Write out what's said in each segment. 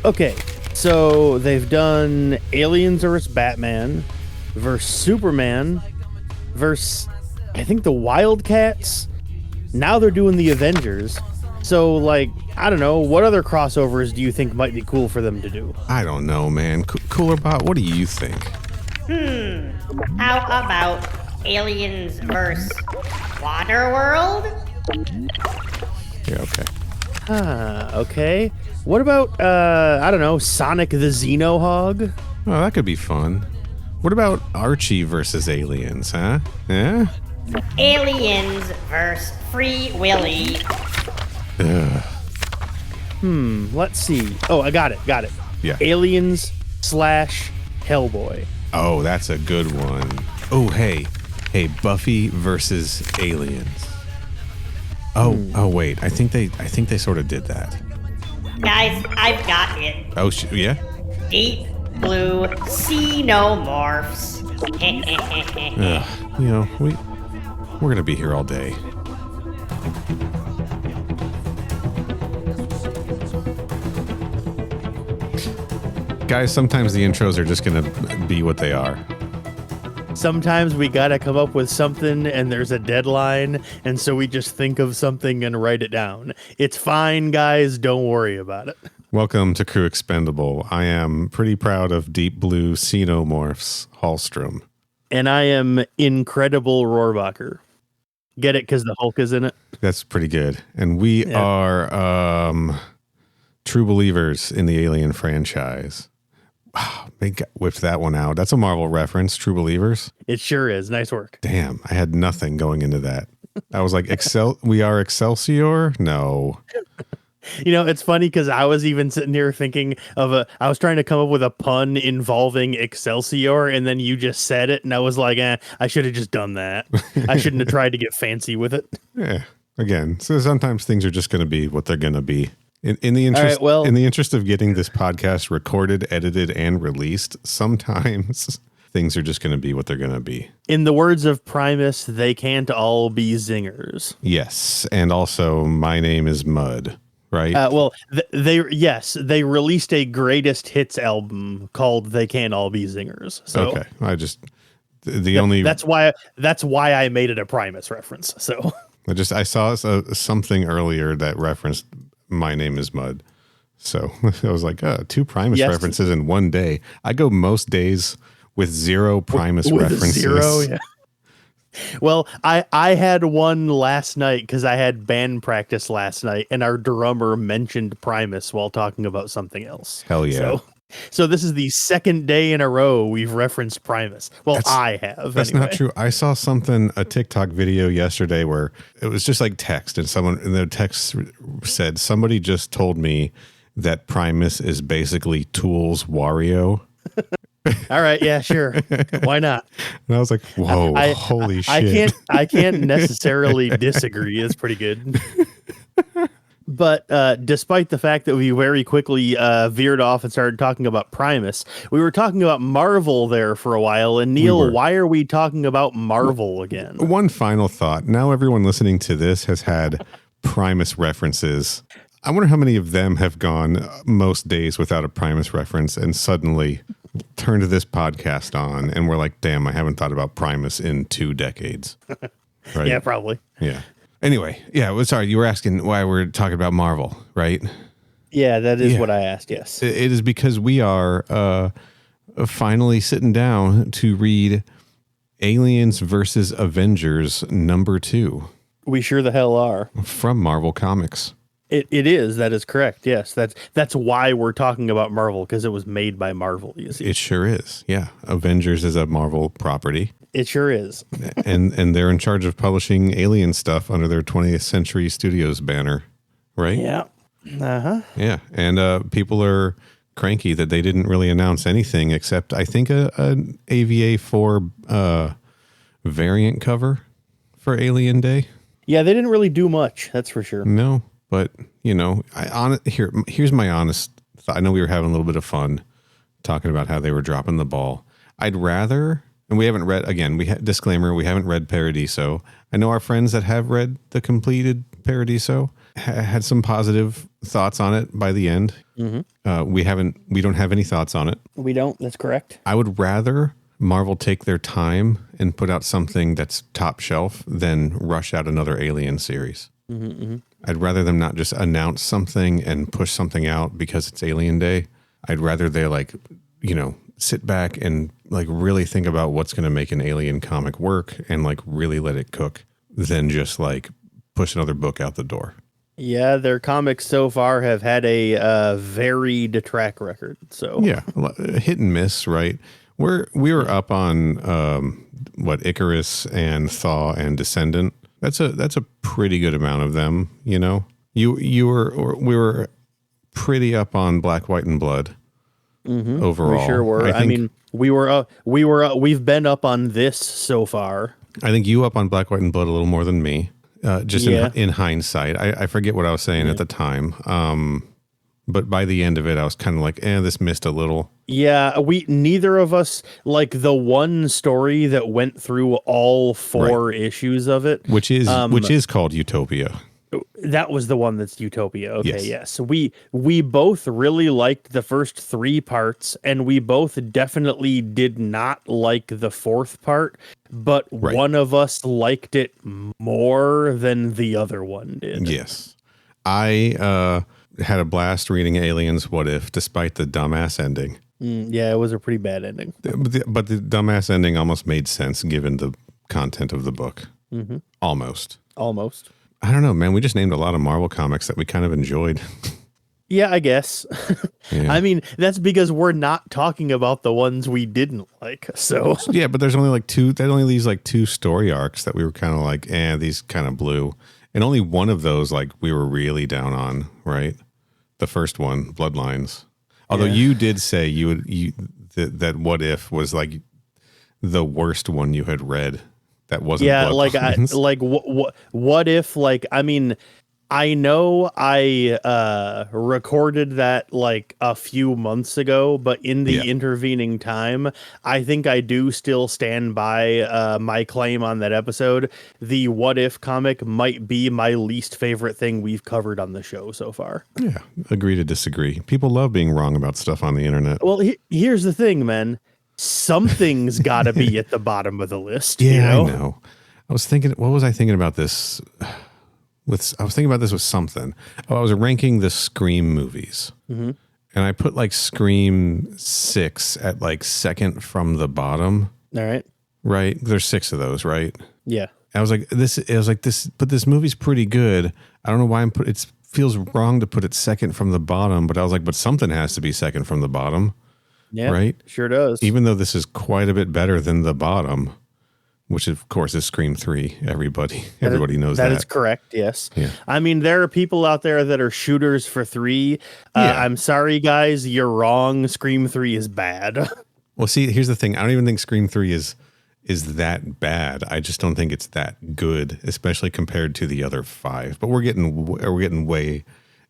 Okay, so they've done Aliens vs. Batman versus Superman versus, I think, the Wildcats. Now they're doing the Avengers. So, like, I don't know, what other crossovers do you think might be cool for them to do? I don't know, man. Coolerbot, what do you think? How about Aliens vs. Waterworld? Yeah, okay. Okay. What about, I don't know, Sonic the Xenohog? Oh, that could be fun. What about Archie versus Aliens, huh? Yeah? Aliens vs. Free Willy. Let's see. Oh, I got it. Yeah. Aliens / Hellboy. Oh, that's a good one. Oh, hey, Buffy versus Aliens. Oh, wait. I think they sort of did that. Guys, I've got it. Oh, yeah. Deep Blue Xenomorphs. We're gonna be here all day. Guys, sometimes the intros are just gonna be what they are. Sometimes we gotta come up with something and there's a deadline, and so we just think of something and write it down. It's fine, guys. Don't worry about it. Welcome to Crew Expendable. I am pretty proud of Deep Blue Xenomorphs Hallstrom. And I am Incredible Rohrbacher. Get it because the Hulk is in it? That's pretty good. And we are true believers in the Alien franchise. Wow, they whipped that one out. That's a Marvel reference, True Believers. It sure is. Nice work. Damn, I had nothing going into that. I was like, we are Excelsior? No. You know, it's funny because I was even sitting here thinking of I was trying to come up with a pun involving Excelsior, and then you just said it, and I was like, I should have just done that. I shouldn't have tried to get fancy with it. Yeah. Again, so sometimes things are just going to be what they're going to be. In the interest of getting this podcast recorded, edited, and released, sometimes things are just going to be what they're going to be. In the words of Primus, they can't all be zingers. Yes, and also my name is Mud, right? They released a greatest hits album called "They Can't All Be Zingers." So okay, that's why I made it a Primus reference. So I saw something earlier that referenced my name is Mud. So I was like, 2 Primus references in one day. I go most days with 0 Primus references. 0, yeah. Well, I had one last night because I had band practice last night, and our drummer mentioned Primus while talking about something else. Hell yeah. So this is the second day in a row we've referenced Primus. Well, I have. That's anyway. Not true. I saw a TikTok video yesterday where it was just like text, and someone in the text said, somebody just told me that Primus is basically Tool's Wario. All right, yeah, sure. Why not? And I was like, whoa, holy shit. I can't necessarily disagree. It's pretty good. But despite the fact that we very quickly veered off and started talking about Primus, we were talking about Marvel there for a while. And Neil, why are we talking about Marvel again? One final thought. Now everyone listening to this has had Primus references. I wonder how many of them have gone most days without a Primus reference and suddenly turned this podcast on and we're like, damn, I haven't thought about Primus in 2 decades. Right? Yeah, probably. Yeah. Anyway, sorry, you were asking why we're talking about Marvel, right? Yeah, that is what I asked, yes. It is because we are finally sitting down to read Aliens versus Avengers #2. We sure the hell are. From Marvel Comics. It is. That is correct. Yes, that's why we're talking about Marvel, because it was made by Marvel, you see. It sure is. Yeah. Avengers is a Marvel property. It sure is. and they're in charge of publishing Alien stuff under their 20th Century Studios banner, right? Yeah. Uh-huh. Yeah. And people are cranky that they didn't really announce anything except, I think, an AVA4 variant cover for Alien Day. Yeah, they didn't really do much, that's for sure. No, but, here's my honest thought. I know we were having a little bit of fun talking about how they were dropping the ball. I'd rather... And we haven't read, again, disclaimer, we haven't read Paradiso. I know our friends that have read the completed Paradiso had some positive thoughts on it by the end. We don't have any thoughts on it. We don't. That's correct. I would rather Marvel take their time and put out something that's top shelf than rush out another Alien series. I'd rather them not just announce something and push something out because it's Alien Day. I'd rather they sit back and really think about what's going to make an Alien comic work and really let it cook than just push another book out the door. Yeah, their comics so far have had a varied track record. So yeah, hit and miss, right? We were up on Icarus and Thaw and Descendant. That's a pretty good amount of them. We were pretty up on Black, White, and Blood. Overall, we sure were. We've been up on this so far. I think you up on Black, White, and Blood a little more than me. In hindsight, I forget what I was saying at the time. But by the end of it, I was kind of this missed a little. Yeah, neither of us the one story that went through all 4 issues of it, which is called Utopia. That was the one that's Utopia. Okay, yes. We both really liked the first 3 parts, and we both definitely did not like the 4th part, but one of us liked it more than the other one did. Yes. I had a blast reading Aliens What If, despite the dumbass ending. Yeah, it was a pretty bad ending. But the dumbass ending almost made sense given the content of the book. Almost. I don't know, man. We just named a lot of Marvel comics that we kind of enjoyed. Yeah, I guess. Yeah. I mean, that's because we're not talking about the ones we didn't like. So yeah, but there's only 2. That only leaves 2 story arcs that we were kind of these kind of blew, and only one of those we were really down on. Right, the first one, Bloodlines. Although you did say that What If was the worst one you had read. That wasn't what if I mean, I know I recorded that a few months ago, but in the intervening time, I think I do still stand by my claim on that episode. The What If comic might be my least favorite thing we've covered on the show so far. Yeah, agree to disagree. People love being wrong about stuff on the internet. Well, here's the thing, man. Something's got to be at the bottom of the list. Yeah, I know. I was thinking, what was I thinking about this? I was thinking about this with something. I was ranking the Scream movies, and I put Scream 6 at second from the bottom. All right. Right. There's 6 of those, right? Yeah. I was but this movie's pretty good. I don't know why it feels wrong to put it second from the bottom, but I was but something has to be second from the bottom. Yeah, right. Sure does. Even though this is quite a bit better than the bottom, which of course is Scream 3. Everybody knows that. That is correct. Yes. Yeah. I mean, there are people out there that are shooters for 3. I'm sorry, guys. You're wrong. Scream 3 is bad. Well, see, here's the thing. I don't even think Scream 3 is that bad. I just don't think it's that good, especially compared to the other 5. But we're getting way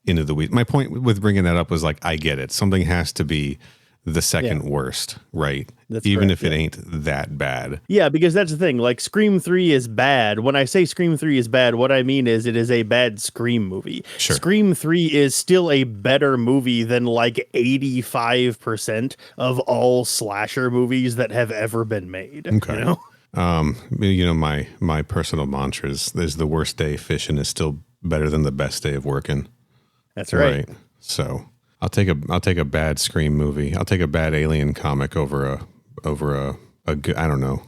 into the weeds. My point with bringing that up was I get it. Something has to be the second worst, right? That's even correct, if it ain't that bad. Yeah, because that's the thing. Scream 3 is bad. When I say Scream 3 is bad, what I mean is it is a bad Scream movie. Sure. Scream 3 is still a better movie than 85% of all slasher movies that have ever been made. Okay. My personal mantra is the worst day fishing is still better than the best day of working. That's right. So I'll take a bad Scream movie. I'll take a bad Alien comic over a good, I don't know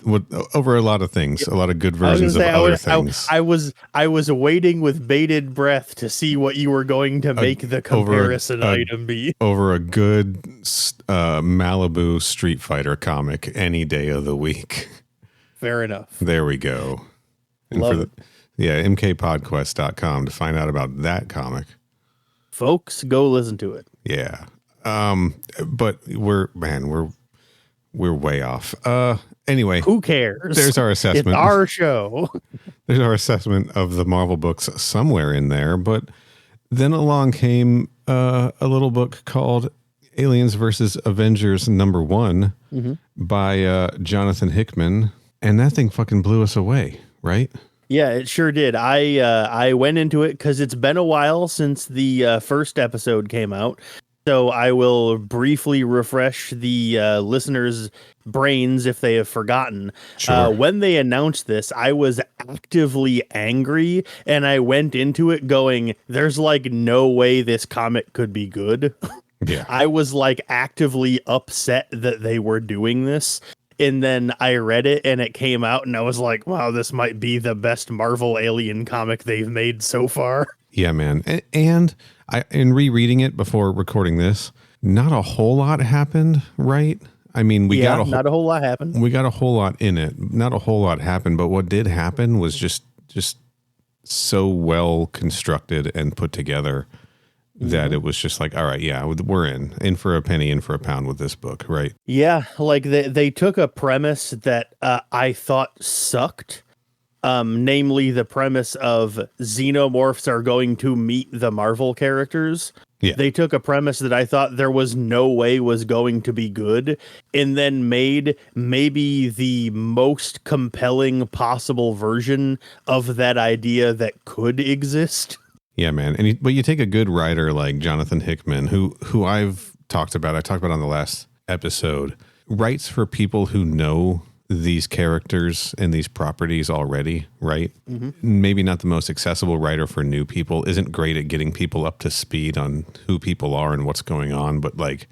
what over a lot of things, a lot of good versions of other things. I was waiting with bated breath to see what you were going to make the comparison item be. Over a good Malibu Street Fighter comic any day of the week. Fair enough. There we go. And Love it. mkpodquest.com to find out about that comic. Folks, go listen to it. Yeah. But we're way off. Anyway, who cares? There's our assessment. It's our show. There's our assessment of the Marvel books somewhere in there. But then along came a little book called Aliens versus Avengers #1 by Jonathan Hickman. And that thing fucking blew us away, right? Yeah, it sure did. I went into it because it's been a while since the first episode came out. So I will briefly refresh the listeners' brains if they have forgotten. Sure. When they announced this, I was actively angry, and I went into it going, "There's like no way this comic could be good." Yeah. I was like actively upset that they were doing this. And then I read it and it came out and I was like, wow, this might be the best Marvel Alien comic they've made so far. Yeah, man. And I, in rereading it before recording this, not a whole lot happened, right? I mean, not a whole lot happened. We got a whole lot in it. Not a whole lot happened, but what did happen was just so well constructed and put together that it was just like, all right, yeah, we're in for a penny, in for a pound with this book, right? Yeah, like they took a premise that I thought sucked, namely the premise of xenomorphs are going to meet the Marvel characters. Yeah. They took a premise that I thought there was no way was going to be good, and then made maybe the most compelling possible version of that idea that could exist. Yeah, man. But you take a good writer like Jonathan Hickman, who I talked about on the last episode, writes for people who know these characters and these properties already, right? Mm-hmm. Maybe not the most accessible writer for new people, isn't great at getting people up to speed on who people are and what's going on, but like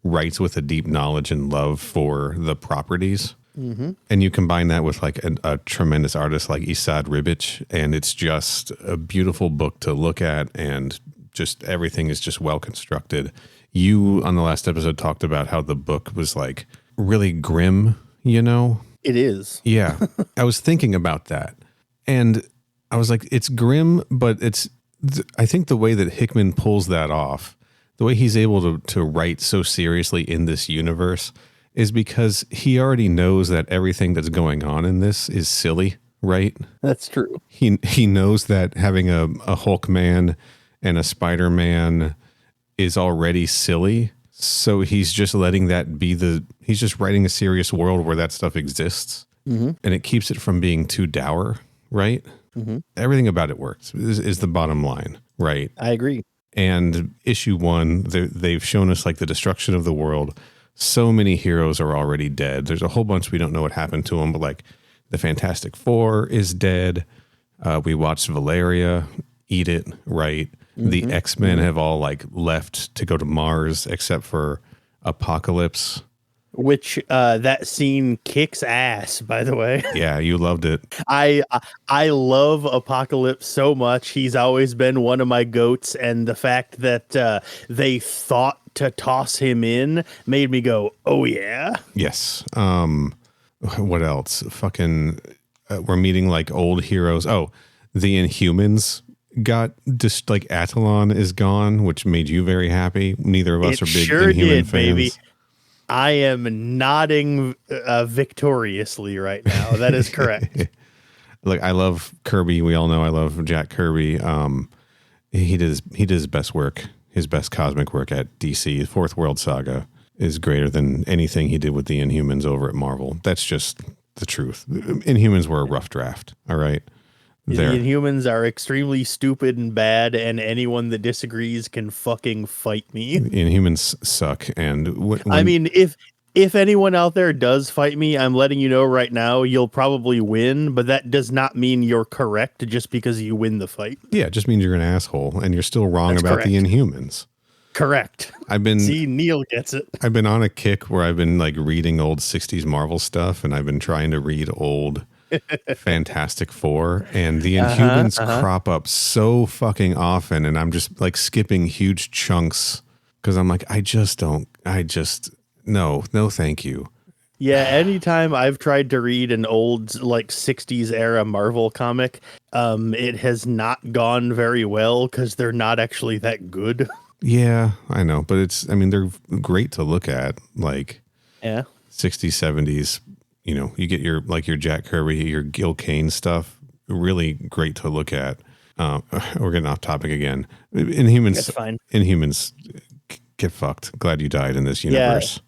writes with a deep knowledge and love for the properties. Mm-hmm. And you combine that with like a tremendous artist like Esad Ribic, and it's just a beautiful book to look at, and just everything is just well constructed. You, on the last episode, talked about how the book was like really grim, you know? It is. Yeah. I was thinking about that, and I was like, it's grim, but I think the way that Hickman pulls that off, the way he's able to write so seriously in this universe, is because he already knows that everything that's going on in this is silly, right? That's true. He knows that having a Hulk man and a Spider-Man is already silly. So he's just letting that be he's just writing a serious world where that stuff exists. Mm-hmm. And it keeps it from being too dour, right? Mm-hmm. Everything about it works is the bottom line, right? I agree. And issue 1, they've shown us like the destruction of the world. So many heroes are already dead. There's a whole bunch we don't know what happened to them, but like the Fantastic Four is dead. We watched Valeria eat it, right? Mm-hmm. The X-Men have all like left to go to Mars, except for Apocalypse. Which that scene kicks ass, by the way. Yeah, you loved it. I love Apocalypse so much. He's always been one of my goats, and the fact that they thought to toss him in made me go, oh yeah. Yes. What else? Fucking we're meeting like old heroes. Oh, the Inhumans got just like Attilan is gone, which made you very happy. Neither of us are big Inhuman fans. Baby. I am nodding victoriously right now. That is correct. Look, I love Kirby. We all know I love Jack Kirby. He did his best work, his best cosmic work at DC. Fourth World Saga is greater than anything he did with the Inhumans over at Marvel. That's just the truth. Inhumans were a rough draft. All right. The Inhumans are extremely stupid and bad, and anyone that disagrees can fucking fight me. Inhumans suck. And I mean, if anyone out there does fight me, I'm letting you know right now, you'll probably win, but that does not mean you're correct just because you win the fight. Yeah, it just means you're an asshole, and you're still wrong about correct. The Inhumans. Correct. See, Neil gets it. I've been on a kick where I've been like reading old 60s Marvel stuff, and I've been trying to read old Fantastic Four, and the Inhumans crop up so fucking often, and I'm just like skipping huge chunks because I'm like, no, thank you. Yeah, anytime I've tried to read an old like 60s era Marvel comic, it has not gone very well because they're not actually that good. Yeah, I know, but they're great to look at, like 60s, 70s. You know, you get your Jack Kirby, your Gil Kane stuff, really great to look at. We're getting off topic again. Inhumans, that's fine. Inhumans, get fucked. Glad you died in this universe.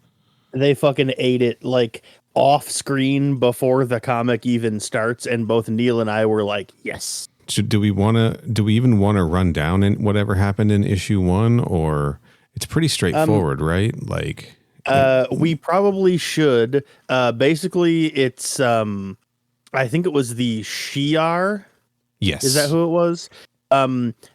Yeah, they fucking ate it. Like, off screen before the comic even starts, and both Neil and I were like, yes. Do we even want to run down in whatever happened in issue 1, or it's pretty straightforward, right? Like, we probably should. Basically, it's I think it was the Shi'ar. yes. Is that who it was?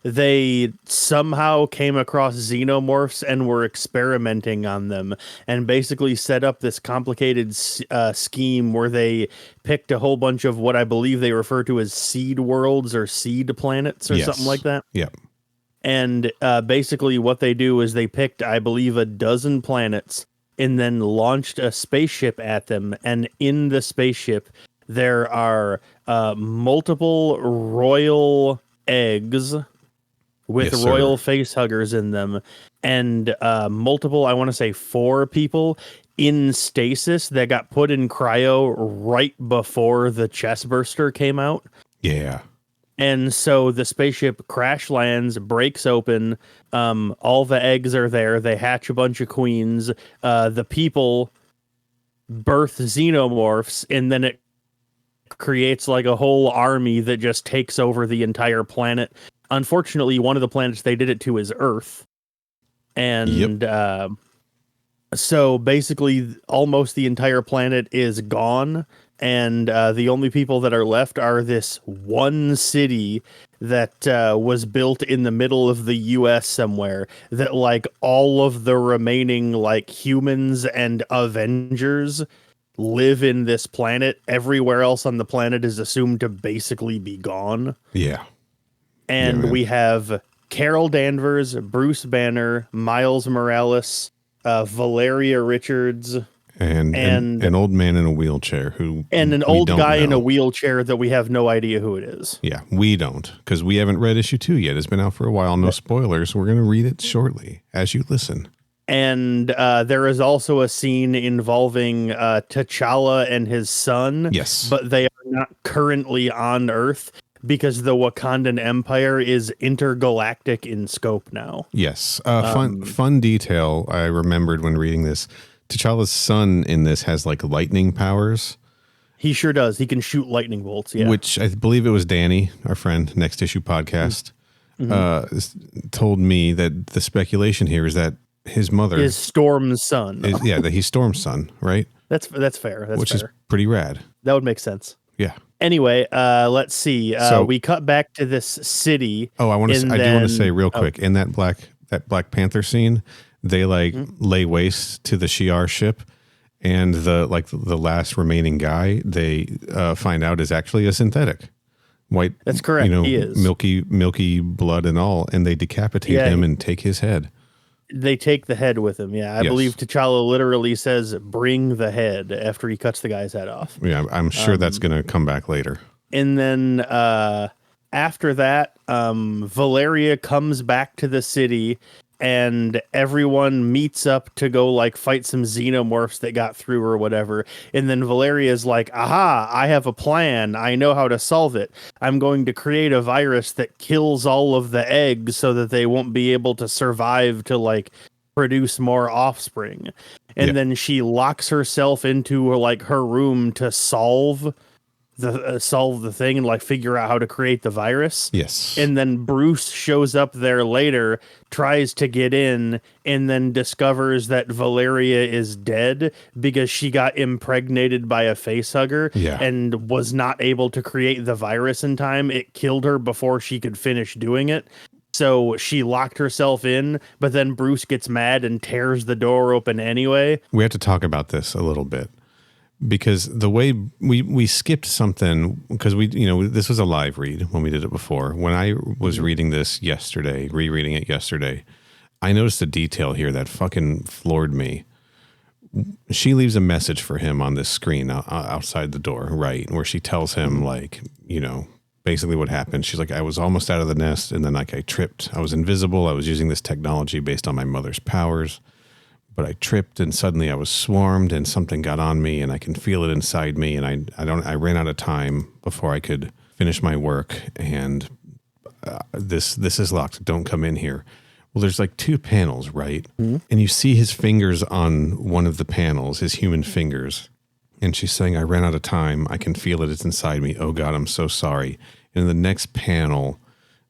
They somehow came across xenomorphs and were experimenting on them, and basically set up this complicated scheme where they picked a whole bunch of what I believe they refer to as seed worlds or seed planets or Yes. something like that. Yep. And basically what they do is they picked, I believe, a dozen planets and then launched a spaceship at them. And in the spaceship, there are multiple royal eggs with Yes, sir. royal face huggers in them, and multiple, I want to say 4 people in stasis that got put in cryo right before the chest burster came out. Yeah. And so the spaceship crash lands, breaks open. All the eggs are there. They hatch a bunch of queens. The people birth xenomorphs, and then it creates like a whole army that just takes over the entire planet. Unfortunately, one of the planets they did it to is Earth. And so basically almost the entire planet is gone. And the only people that are left are this one city that was built in the middle of the US somewhere, that like all of the remaining like humans and Avengers live in this planet. Everywhere else on the planet is assumed to basically be gone. Yeah. And Yeah, we have Carol Danvers, Bruce Banner, Miles Morales, Valeria Richards, And an old man in a wheelchair and an we old don't guy in know. a wheelchair that we have no idea who it is. Yeah, we don't, because we haven't read issue 2 yet. It's been out for a while. No spoilers. We're going to read it shortly as you listen. And there is also a scene involving T'Challa and his son. Yes. But they are not currently on Earth because the Wakandan Empire is intergalactic in scope now. Yes. Fun detail I remembered when reading this. T'Challa's son in this has like lightning powers. He sure does. He can shoot lightning bolts. Yeah. Which I believe it was Danny, our friend, Next Issue Podcast, told me that the speculation here is that his mother is Storm's son. that he's Storm's son, right? That's fair. Which fair. is pretty rad. That would make sense. Yeah. Anyway, let's see. So- we cut back to this city. Oh, I do want to say real oh. quick, in that Black Panther scene, they like lay waste to the Shi'ar ship, and the last remaining guy they find out is actually a synthetic white. That's correct. He is milky blood and all, and they decapitate him and take his head. They take the head with him. Yeah, I believe T'Challa literally says, "Bring the head" after he cuts the guy's head off. Yeah, I'm sure that's going to come back later. And then after that, Valeria comes back to the city, and everyone meets up to go like fight some xenomorphs that got through or whatever. And then Valeria's like, aha, I have a plan. I know how to solve it. I'm going to create a virus that kills all of the eggs so that they won't be able to survive to like produce more offspring. And then she locks herself into like her room to solve the thing and like figure out how to create the virus. Yes. And then Bruce shows up there later, tries to get in, and then discovers that Valeria is dead because she got impregnated by a facehugger and was not able to create the virus in time. It killed her before she could finish doing it. So she locked herself in, but then Bruce gets mad and tears the door open anyway. We have to talk about this a little bit. Because the way we skipped something, because this was a live read when we did it before. When I was reading this yesterday, rereading it yesterday, I noticed a detail here that fucking floored me. She leaves a message for him on this screen outside the door, right? Where she tells him basically what happened. She's like, I was almost out of the nest, and then I tripped. I was invisible. I was using this technology based on my mother's powers. But I tripped, and suddenly I was swarmed, and something got on me, and I can feel it inside me, and I ran out of time before I could finish my work, and this is locked. Don't come in here. Well, there's like 2 panels, right? Mm-hmm. And you see his fingers on one of the panels, his human fingers, And she's saying, I ran out of time. I can feel it. It's inside me. Oh, God, I'm so sorry. And in the next panel,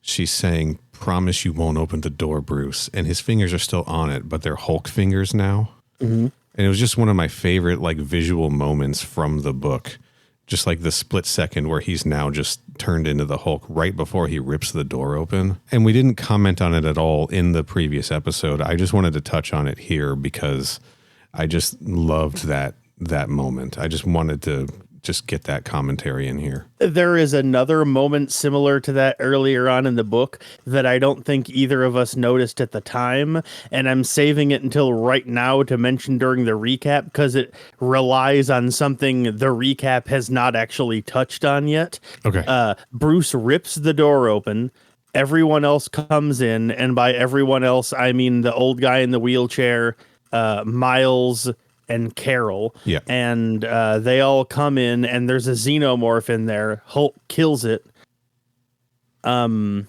she's saying, promise you won't open the door, Bruce. And his fingers are still on it, but they're Hulk fingers now. Mm-hmm. And it was just one of my favorite like visual moments from the book. Just like the split second where he's now just turned into the Hulk right before he rips the door open. And we didn't comment on it at all in the previous episode. I just wanted to touch on it here because I just loved that moment. I just wanted to just get that commentary in here. There is another moment similar to that earlier on in the book that I don't think either of us noticed at the time, and I'm saving it until right now to mention during the recap because it relies on something the recap has not actually touched on yet. Okay. Bruce rips the door open. Everyone else comes in, and by everyone else, I mean the old guy in the wheelchair, Miles, and Carol. Yeah. And they all come in, and there's a xenomorph in there. Hulk kills it. But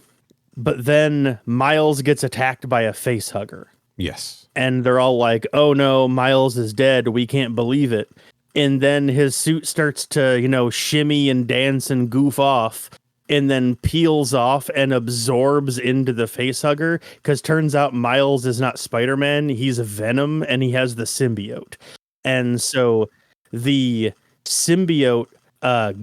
then Miles gets attacked by a face hugger. Yes. And they're all like, oh no, Miles is dead. We can't believe it. And then his suit starts to, shimmy and dance and goof off. And then peels off and absorbs into the facehugger because turns out Miles is not Spider-Man. He's Venom and he has the symbiote. And so the symbiote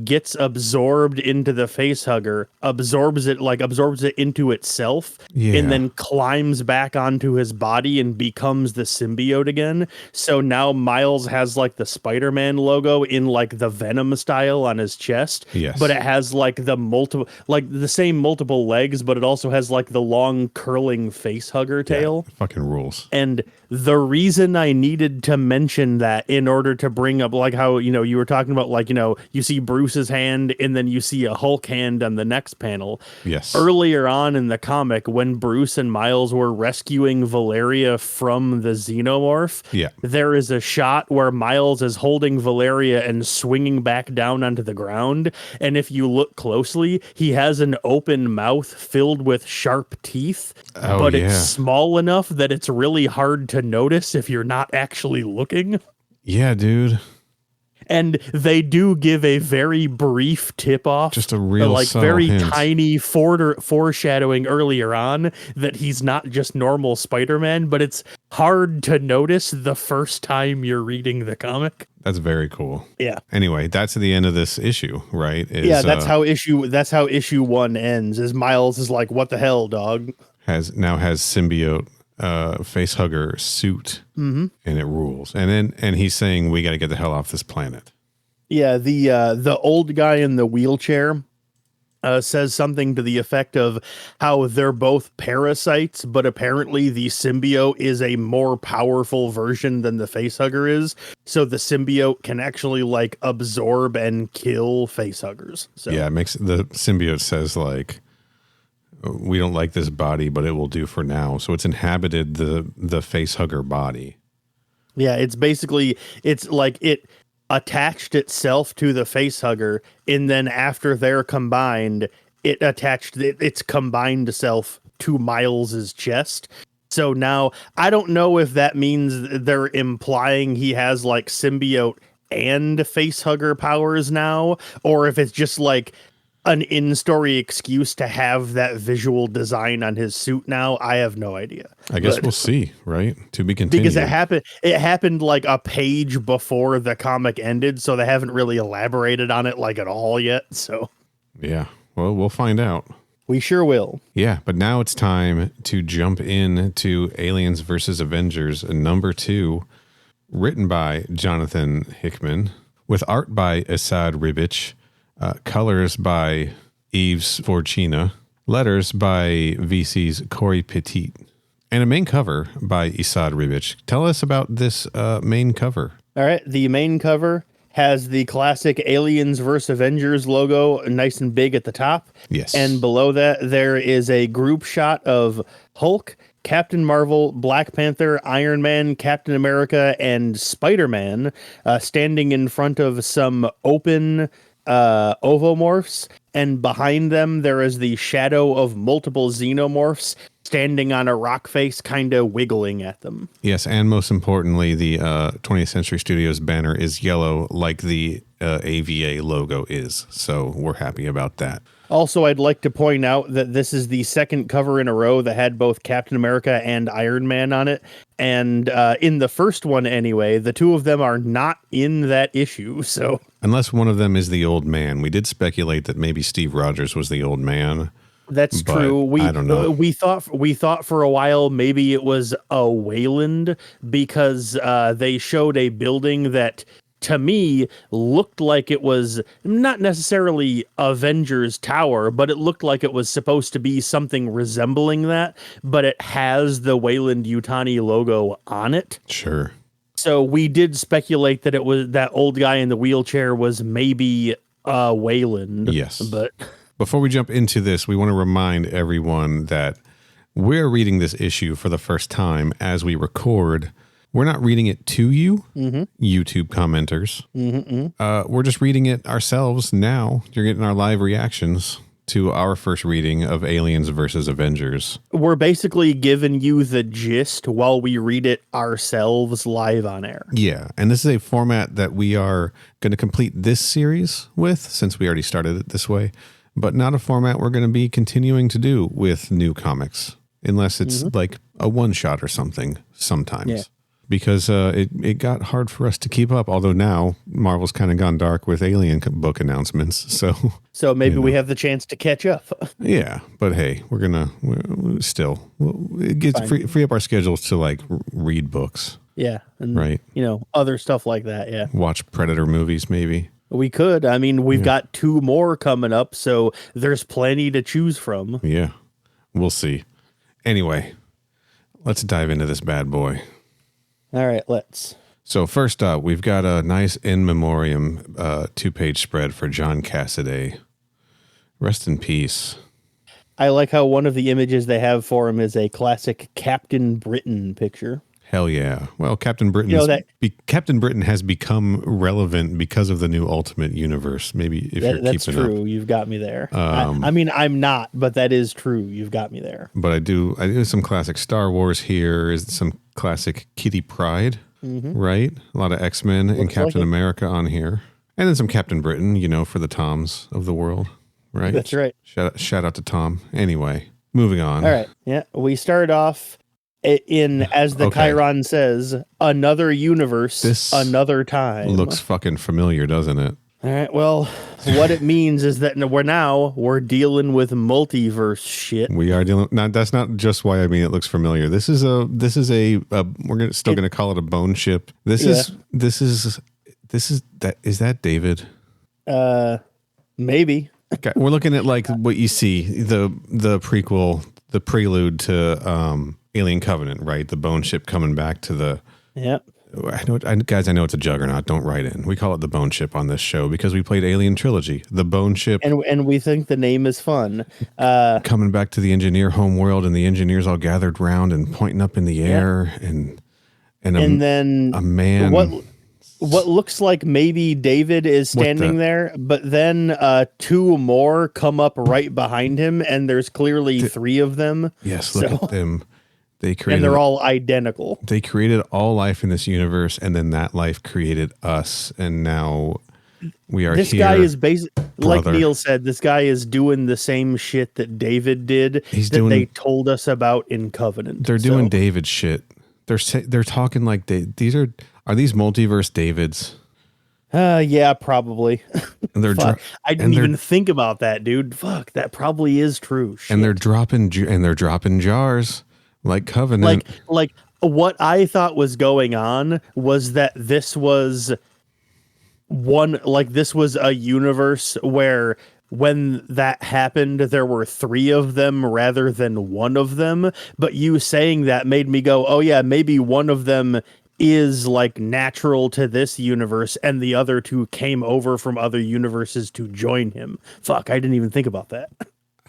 gets absorbed into the facehugger, absorbs it into itself, and then climbs back onto his body and becomes the symbiote again. So now Miles has like the Spider-Man logo in like the Venom style on his chest. Yes. But it has like the same multiple legs, but it also has like the long curling facehugger tail. Yeah, fucking rules. And the reason I needed to mention that in order to bring up like how, you were talking about like, you see Bruce's hand and then you see a Hulk hand on the next panel. Yes. Earlier on in the comic, when Bruce and Miles were rescuing Valeria from the xenomorph, there is a shot where Miles is holding Valeria and swinging back down onto the ground. And if you look closely, he has an open mouth filled with sharp teeth, but it's small enough that it's really hard to notice if you're not actually looking. Yeah, dude. And they do give a very brief tip-off. Just a real very hint. tiny foreshadowing earlier on that he's not just normal Spider-Man, but it's hard to notice the first time you're reading the comic. That's very cool. Yeah. Anyway, that's the end of this issue, right? That's how issue 1 ends. Is Miles is like, what the hell, dog? Has symbiote facehugger suit, and it rules. And he's saying we got to get the hell off this planet. Yeah, the old guy in the wheelchair says something to the effect of how they're both parasites, but apparently the symbiote is a more powerful version than the facehugger is. So the symbiote can actually like absorb and kill facehuggers. So yeah, it makes the symbiote says like, we don't like this body, but it will do for now. So it's inhabited the facehugger body. Yeah, it's like it attached itself to the facehugger, and then after they're combined, it attached its combined self to Miles's chest. So now I don't know if that means they're implying he has like symbiote and facehugger powers now, or if it's just like an in-story excuse to have that visual design on his suit now. I have no idea. I guess we'll see, right? To be continued. Because it happened like a page before the comic ended, so they haven't really elaborated on it like at all yet. So yeah, well, we'll find out. We sure will. Yeah, but now it's time to jump in to Aliens versus Avengers number 2, written by Jonathan Hickman, with art by Asad Ribic, colors by Yves Forchina, letters by VC's Corey Petit, and a main cover by Asad Ribic. Tell us about this main cover. All right, the main cover has the classic Aliens vs. Avengers logo nice and big at the top. Yes. And below that, there is a group shot of Hulk, Captain Marvel, Black Panther, Iron Man, Captain America, and Spider-Man standing in front of some open ovomorphs, and behind them there is the shadow of multiple xenomorphs standing on a rock face, kind of wiggling at them. Yes, and most importantly, the 20th Century Studios banner is yellow like the AVA logo is. So we're happy about that. Also, I'd like to point out that this is the second cover in a row that had both Captain America and Iron Man on it. And in the first one, anyway, the two of them are not in that issue. So unless one of them is the old man, we did speculate that maybe Steve Rogers was the old man. That's true. I don't know. We thought for a while maybe it was a Wayland because they showed a building that, to me, looked like it was not necessarily Avengers Tower, but it looked like it was supposed to be something resembling that, but it has the Wayland-Yutani logo on it. Sure. So we did speculate that it was that old guy in the wheelchair was maybe Wayland. Yes. But before we jump into this, we want to remind everyone that we're reading this issue for the first time as we record. We're not reading it to you, YouTube commenters. We're just reading it ourselves now. You're getting our live reactions to our first reading of Aliens versus Avengers. We're basically giving you the gist while we read it ourselves live on air. Yeah, and this is a format that we are going to complete this series with, since we already started it this way, but not a format we're going to be continuing to do with new comics, unless it's like a one-shot or something sometimes. Yeah. Because it got hard for us to keep up, although now Marvel's kind of gone dark with Alien book announcements. So maybe we have the chance to catch up. Yeah, but hey, we're still it gets free up our schedules to like read books. Yeah. And, right. Other stuff like that. Yeah. Watch Predator movies, maybe. We could. I mean, we've got 2 more coming up, so there's plenty to choose from. Yeah, we'll see. Anyway, let's dive into this bad boy. All right, let's. So first up, we've got a nice in memoriam 2-page spread for John Cassaday. Rest in peace. I like how one of the images they have for him is a classic Captain Britain picture. Hell yeah. Well, Captain Britain Captain Britain has become relevant because of the new Ultimate Universe. Maybe if you're keeping up. That's true. You've got me there. I mean, I'm not, but that is true. You've got me there. But I do some classic Star Wars here. Is some classic Kitty Pryde, right? A lot of X-Men and Captain America on here. And then some Captain Britain, for the Toms of the world, right? That's right. Shout out to Tom. Anyway, moving on. All right. Yeah. We start off in, as the Chiron says, another universe, another time. Looks fucking familiar, doesn't it? All right. Well, what it means is that we're dealing with multiverse shit. We are dealing. Now, that's not just why I mean it looks familiar. This is a. We're still going to call it a bone ship. Is that David? Maybe. Okay, we're looking at like what you see the prequel, the prelude to Alien Covenant, right? The bone ship coming back to the. Yep. I know it's a juggernaut. Don't write in. We call it the Bone Ship on this show because we played Alien Trilogy. The Bone Ship, and we think the name is fun. Coming back to the engineer home world, and the engineers all gathered round and pointing up in the air, and then a man. What looks like maybe David is standing there, but then 2 more come up right behind him, and there's clearly 3 of them. Yes, look at them. And they're all identical. They created all life in this universe, and then that life created us, and now we are this here. Guy is basically, like Neil said, this guy is doing the same shit that David did they told us about in Covenant. They're doing David shit. They're talking like are these multiverse Davids? Yeah, probably. And I didn't even think about that, dude. Fuck, that probably is true. Shit. And they're dropping jars. Like Covenant. Like what I thought was going on was that this was a universe where when that happened, there were 3 of them rather than 1 of them. But you saying that made me go, oh yeah, maybe one of them is like natural to this universe and the other 2 came over from other universes to join him. Fuck, I didn't even think about that.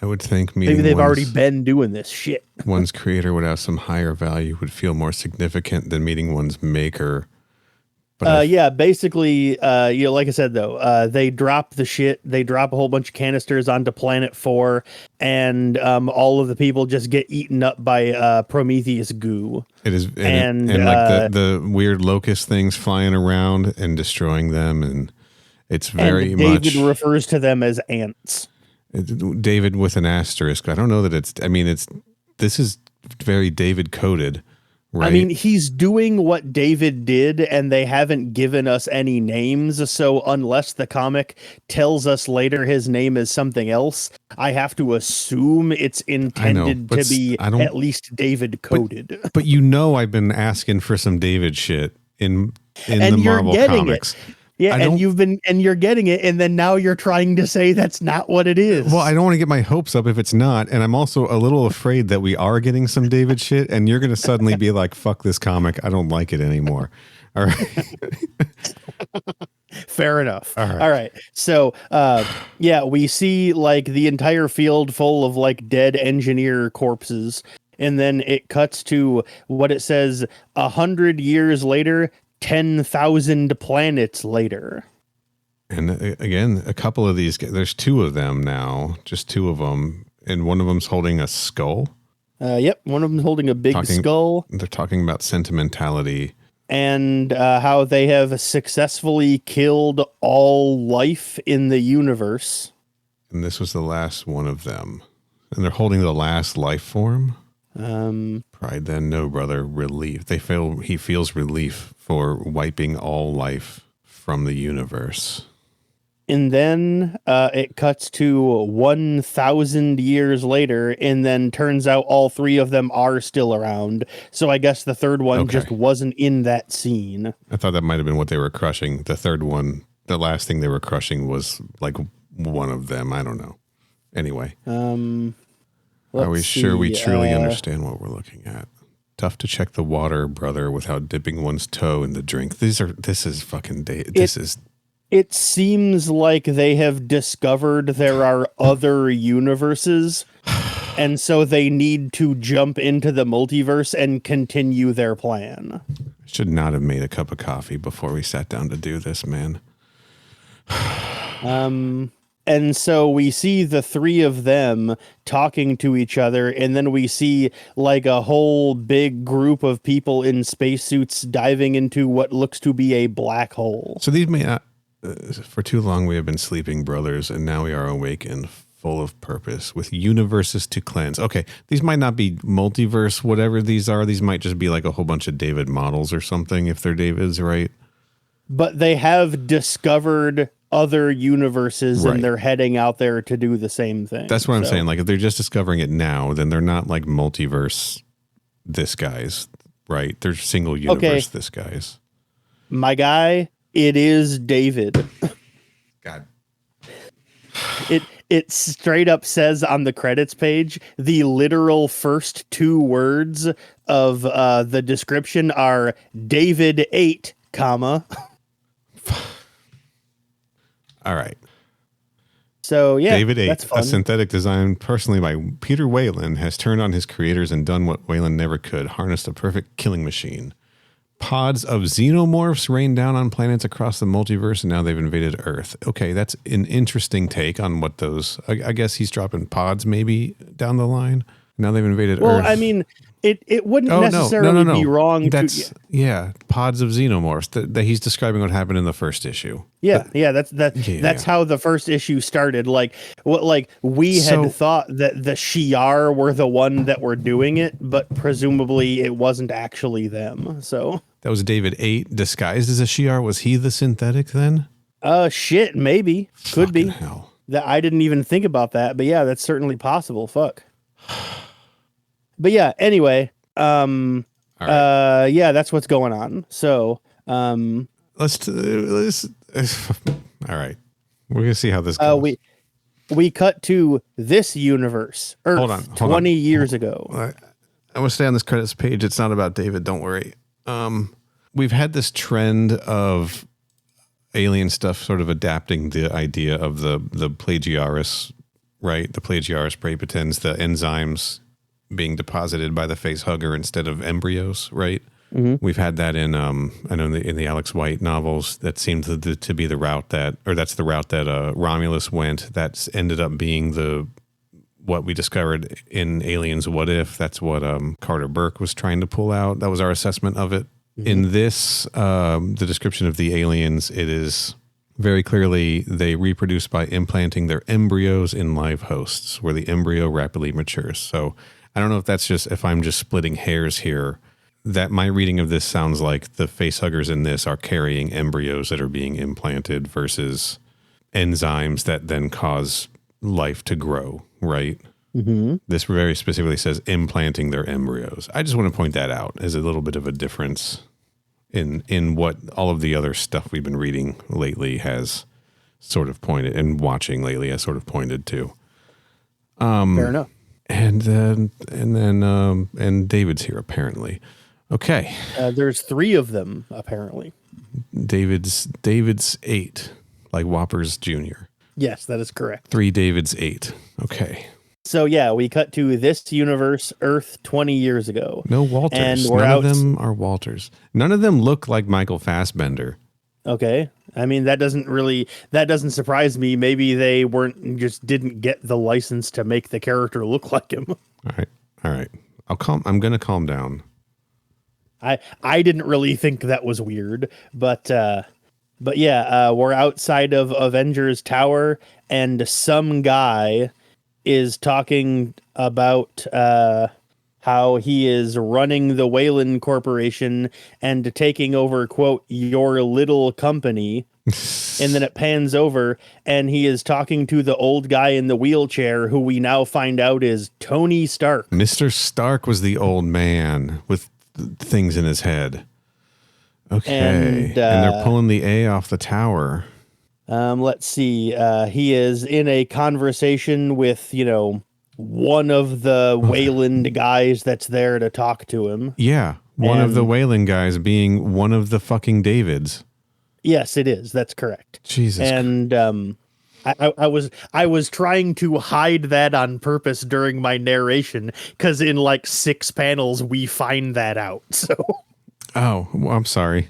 I would think maybe they've already been doing this shit. One's creator would have some higher value, would feel more significant than meeting one's maker. Yeah, basically, like I said, though, they drop the shit. They drop a whole bunch of canisters onto Planet 4, and all of the people just get eaten up by Prometheus goo. It is, and like the weird locust things flying around and destroying them, and it's very and David refers to them as ants. David with an asterisk. I don't know that it's. I mean, this is very David coded. Right. I mean, he's doing what David did, and they haven't given us any names. So unless the comic tells us later his name is something else, I have to assume it's intended to be at least David coded. But I've been asking for some David shit in the Marvel comics. Yeah, and you're getting it, and then now you're trying to say that's not what it is. Well, I don't want to get my hopes up if it's not, and I'm also a little afraid that we are getting some David shit, and you're going to suddenly be like, "Fuck this comic, I don't like it anymore." All right. Fair enough. All right. So, we see like the entire field full of like dead engineer corpses, and then it cuts to what it says 100 years later. 10,000 planets later. And again, a couple of these, there's two of them now, just two of them. And one of them's holding a skull. Yep. One of them's holding a big skull. They're talking about sentimentality. And how they have successfully killed all life in the universe. And this was the last one of them. And they're holding the last life form. Pride then, no, brother, relief. He feels relief for wiping all life from the universe. And then it cuts to 1,000 years later, and then turns out all three of them are still around. So I guess the third one just wasn't in that scene. I thought that might have been what they were crushing. The third one, the last thing they were crushing was like one of them. I don't know. Anyway. Are we sure we truly understand what we're looking at? Tough to check the water, brother, without dipping one's toe in the drink. It seems like they have discovered there are other universes, and so they need to jump into the multiverse and continue their plan. Should not have made a cup of coffee before we sat down to do this, man. And so we see the three of them talking to each other, and then we see like a whole big group of people in spacesuits diving into what looks to be a black hole. So these may not, for too long we have been sleeping, brothers, and now we are awakened, full of purpose, with universes to cleanse. Okay, these might not be multiverse, whatever these are. These might just be like a whole bunch of David models or something, if they're Davids, right? But they have discovered other universes, and they're heading out there to do the same thing. That's what I'm saying. Like, if they're just discovering it now, then they're not like multiverse this guys, right? They're single universe this guys. My guy, it is David. God. It straight up says on the credits page, the literal first two words of the description are David 8, comma. All right. So, yeah, David 8, that's fun. A synthetic design personally by Peter Whalen, has turned on his creators and done what Whalen never could, harnessed a perfect killing machine. Pods of xenomorphs rain down on planets across the multiverse, and now they've invaded Earth. Okay, that's an interesting take on what those... I guess he's dropping pods maybe down the line. Now they've invaded Earth. Well, I mean... It wouldn't necessarily be wrong. That's pods of xenomorphs. That he's describing what happened in the first issue. That's how the first issue started. Like we had thought that the Shi'ar were the one that were doing it, but presumably it wasn't actually them. So that was David 8 disguised as a Shi'ar. Was he the synthetic then? Shit, maybe could be. Hell. That I didn't even think about that, but yeah, that's certainly possible. Fuck. But yeah, anyway, that's what's going on. So, let's all right. We're going to see how this goes. We cut to this universe, Earth, hold on, 20 years ago. I'm going to stay on this credits page. It's not about David. Don't worry. We've had this trend of alien stuff sort of adapting the idea of the plagiaris, right? The plagiaris pretends the enzymes being deposited by the face hugger instead of embryos, right? We've had that in I know in the Alex White novels. That seemed to be the route that's the route that Romulus went. That's ended up being what we discovered in Aliens What If. That's what Carter Burke was trying to pull out. That was our assessment of it. In this, the description of the aliens, it is very clearly they reproduce by implanting their embryos in live hosts where the embryo rapidly matures. So I don't know if I'm just splitting hairs here. That my reading of this sounds like the facehuggers in this are carrying embryos that are being implanted versus enzymes that then cause life to grow, right? This very specifically says implanting their embryos. I just want to point that out as a little bit of a difference in what all of the other stuff we've been reading lately has sort of pointed and watching lately has sort of pointed to. Fair enough. And then David's here apparently. Okay. There's 3 of them apparently. David's 8, like Whoppers Jr. Yes, that is correct. 3 David's 8. Okay. So yeah, we cut to this universe, Earth 20 years ago. No Walters. And None of them are Walters. None of them look like Michael Fassbender. Okay. I mean, that doesn't surprise me. Maybe they didn't get the license to make the character look like him. All right. I'm going to calm down. I didn't really think that was weird, but yeah, we're outside of Avengers Tower and some guy is talking about how he is running the Wayland Corporation and taking over, quote, your little company. And then it pans over and he is talking to the old guy in the wheelchair who we now find out is Tony Stark. Mr. Stark was the old man with things in his head. Okay. And they're pulling the A off the tower. Let's see. He is in a conversation with, one of the Wayland guys that's there to talk to him. Yeah. One of the Wayland guys being one of the fucking Davids. Yes, it is. That's correct. Jesus. And I was trying to hide that on purpose during my narration because in like 6 panels we find that out. So. Oh, well, I'm sorry.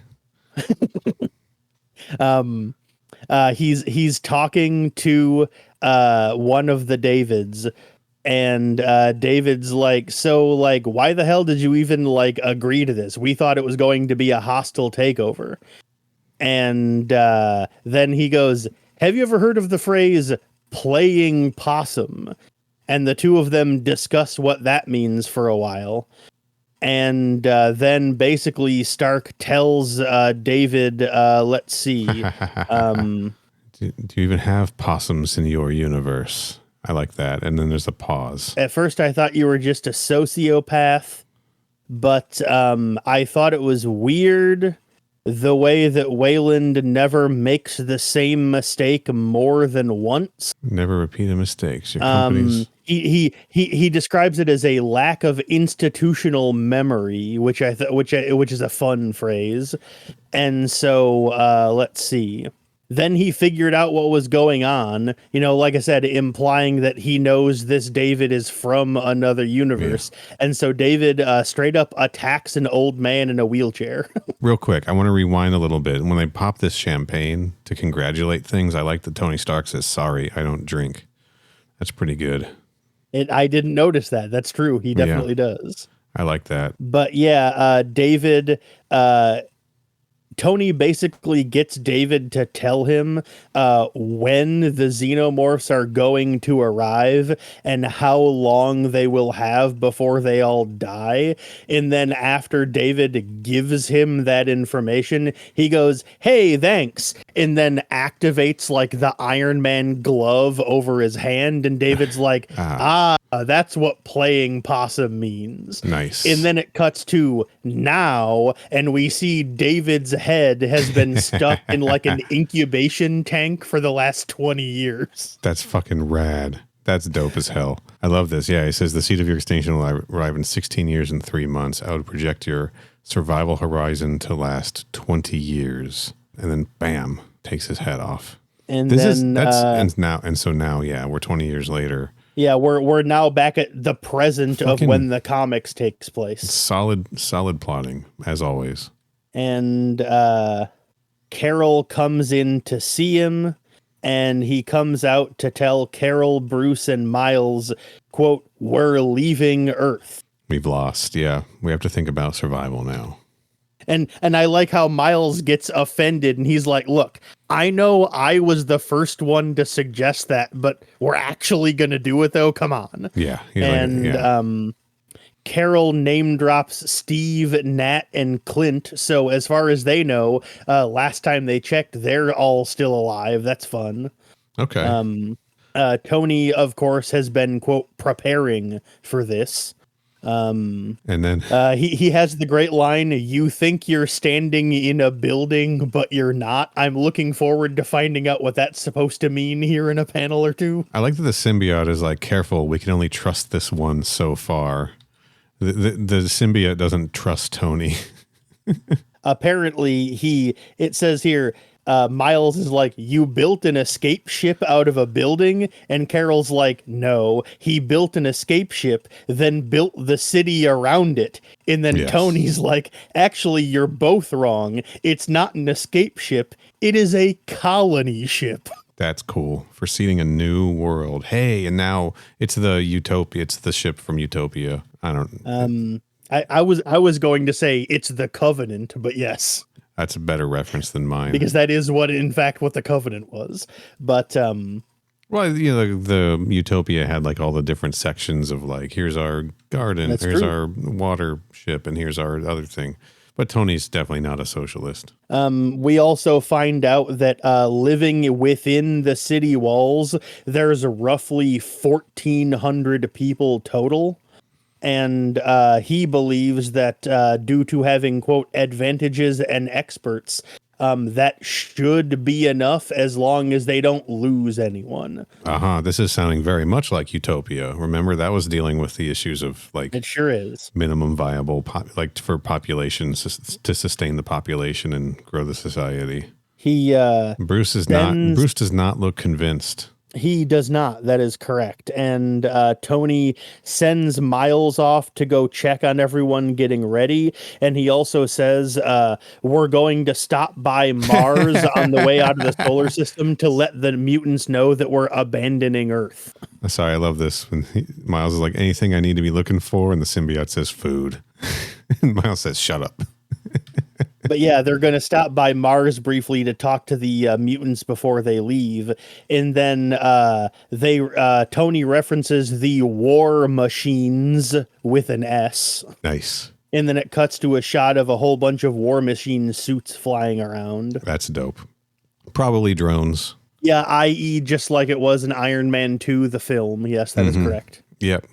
He's talking to one of the Davids, and David's like, so like, why the hell did you even like agree to this? We thought it was going to be a hostile takeover. And then he goes, have you ever heard of the phrase playing possum? And the two of them discuss what that means for a while. And then basically Stark tells David, let's see. Do you even have possums in your universe? I like that. And then there's a pause. At first I thought you were just a sociopath, but I thought it was weird the way that Wayland never makes the same mistake more than once. Never repeat a mistake. Your company's... He describes it as a lack of institutional memory, which is a fun phrase. And so let's see. Then he figured out what was going on, like I said, implying that he knows this David is from another universe. Yeah. And so David straight up attacks an old man in a wheelchair. Real quick, I want to rewind a little bit. When they pop this champagne to congratulate things, I like that Tony Stark says, sorry, I don't drink. That's pretty good. I didn't notice that. That's true. He definitely does. I like that. But yeah, David... Tony basically gets David to tell him when the xenomorphs are going to arrive and how long they will have before they all die. And then after David gives him that information, he goes, hey, thanks. And then activates like the Iron Man glove over his hand. And David's like, that's what playing possum means. Nice. And then it cuts to now, and we see David's head has been stuck in like an incubation tank for the last 20 years. That's fucking rad. That's dope as hell. I love this. Yeah, he says the seed of your extinction will arrive in 16 years and 3 months. I would project your survival horizon to last 20 years. And then bam, takes his head off. And so now, yeah, we're 20 years later. Yeah, we're now back at the present of when the comics takes place. Solid plotting, as always. And Carol comes in to see him, and he comes out to tell Carol, Bruce, and Miles, quote, "We're leaving Earth." We've lost. Yeah, we have to think about survival now. And I like how Miles gets offended, and he's like, "Look, I know I was the first one to suggest that, but we're actually going to do it, though. Come on." Yeah. Carol name drops Steve, Nat, and Clint. So as far as they know, last time they checked, they're all still alive. That's fun. Okay. Tony, of course, has been, quote, preparing for this. And then he has the great line, "You think you're standing in a building, but you're not. I'm looking forward to finding out what that's supposed to mean here in a panel or two." I like that the symbiote is like, careful, we can only trust this one so far. The symbiote doesn't trust Tony. Apparently, it says here, Miles is like, "You built an escape ship out of a building?" And Carol's like, "No, he built an escape ship, then built the city around it." And then Yes. Tony's like, "Actually, you're both wrong. It's not an escape ship. It is a colony ship." That's cool. For seeding a new world. Hey, and now it's the Utopia. It's the ship from Utopia. I don't. I was going to say it's the Covenant, but yes. That's a better reference than mine. Because that is what the Covenant was. But well, the Utopia had like all the different sections of like, here's our garden, That's here's true. our water ship, and here's our other thing. But Tony's definitely not a socialist. we also find out that living within the city walls, there's roughly 1,400 people total. And he believes that due to having, quote, advantages and experts, that should be enough as long as they don't lose anyone. This is sounding very much like Utopia. Remember, that was dealing with the issues of like It sure is. minimum viable, for populations to sustain the population and grow the society. Bruce does not look convinced. He does not. That is correct. And Tony sends Miles off to go check on everyone getting ready. And he also says, we're going to stop by Mars on the way out of the solar system to let the mutants know that we're abandoning Earth. Sorry, I love this. When Miles is like, anything I need to be looking for? And the symbiote says food. And Miles says, shut up. But yeah, they're going to stop by Mars briefly to talk to the mutants before they leave. And then Tony references the war machines with an S. Nice. And then it cuts to a shot of a whole bunch of war machine suits flying around. That's dope. Probably drones. Yeah, i.e. just like it was in Iron Man 2, the film. Yes, that is correct. Yep.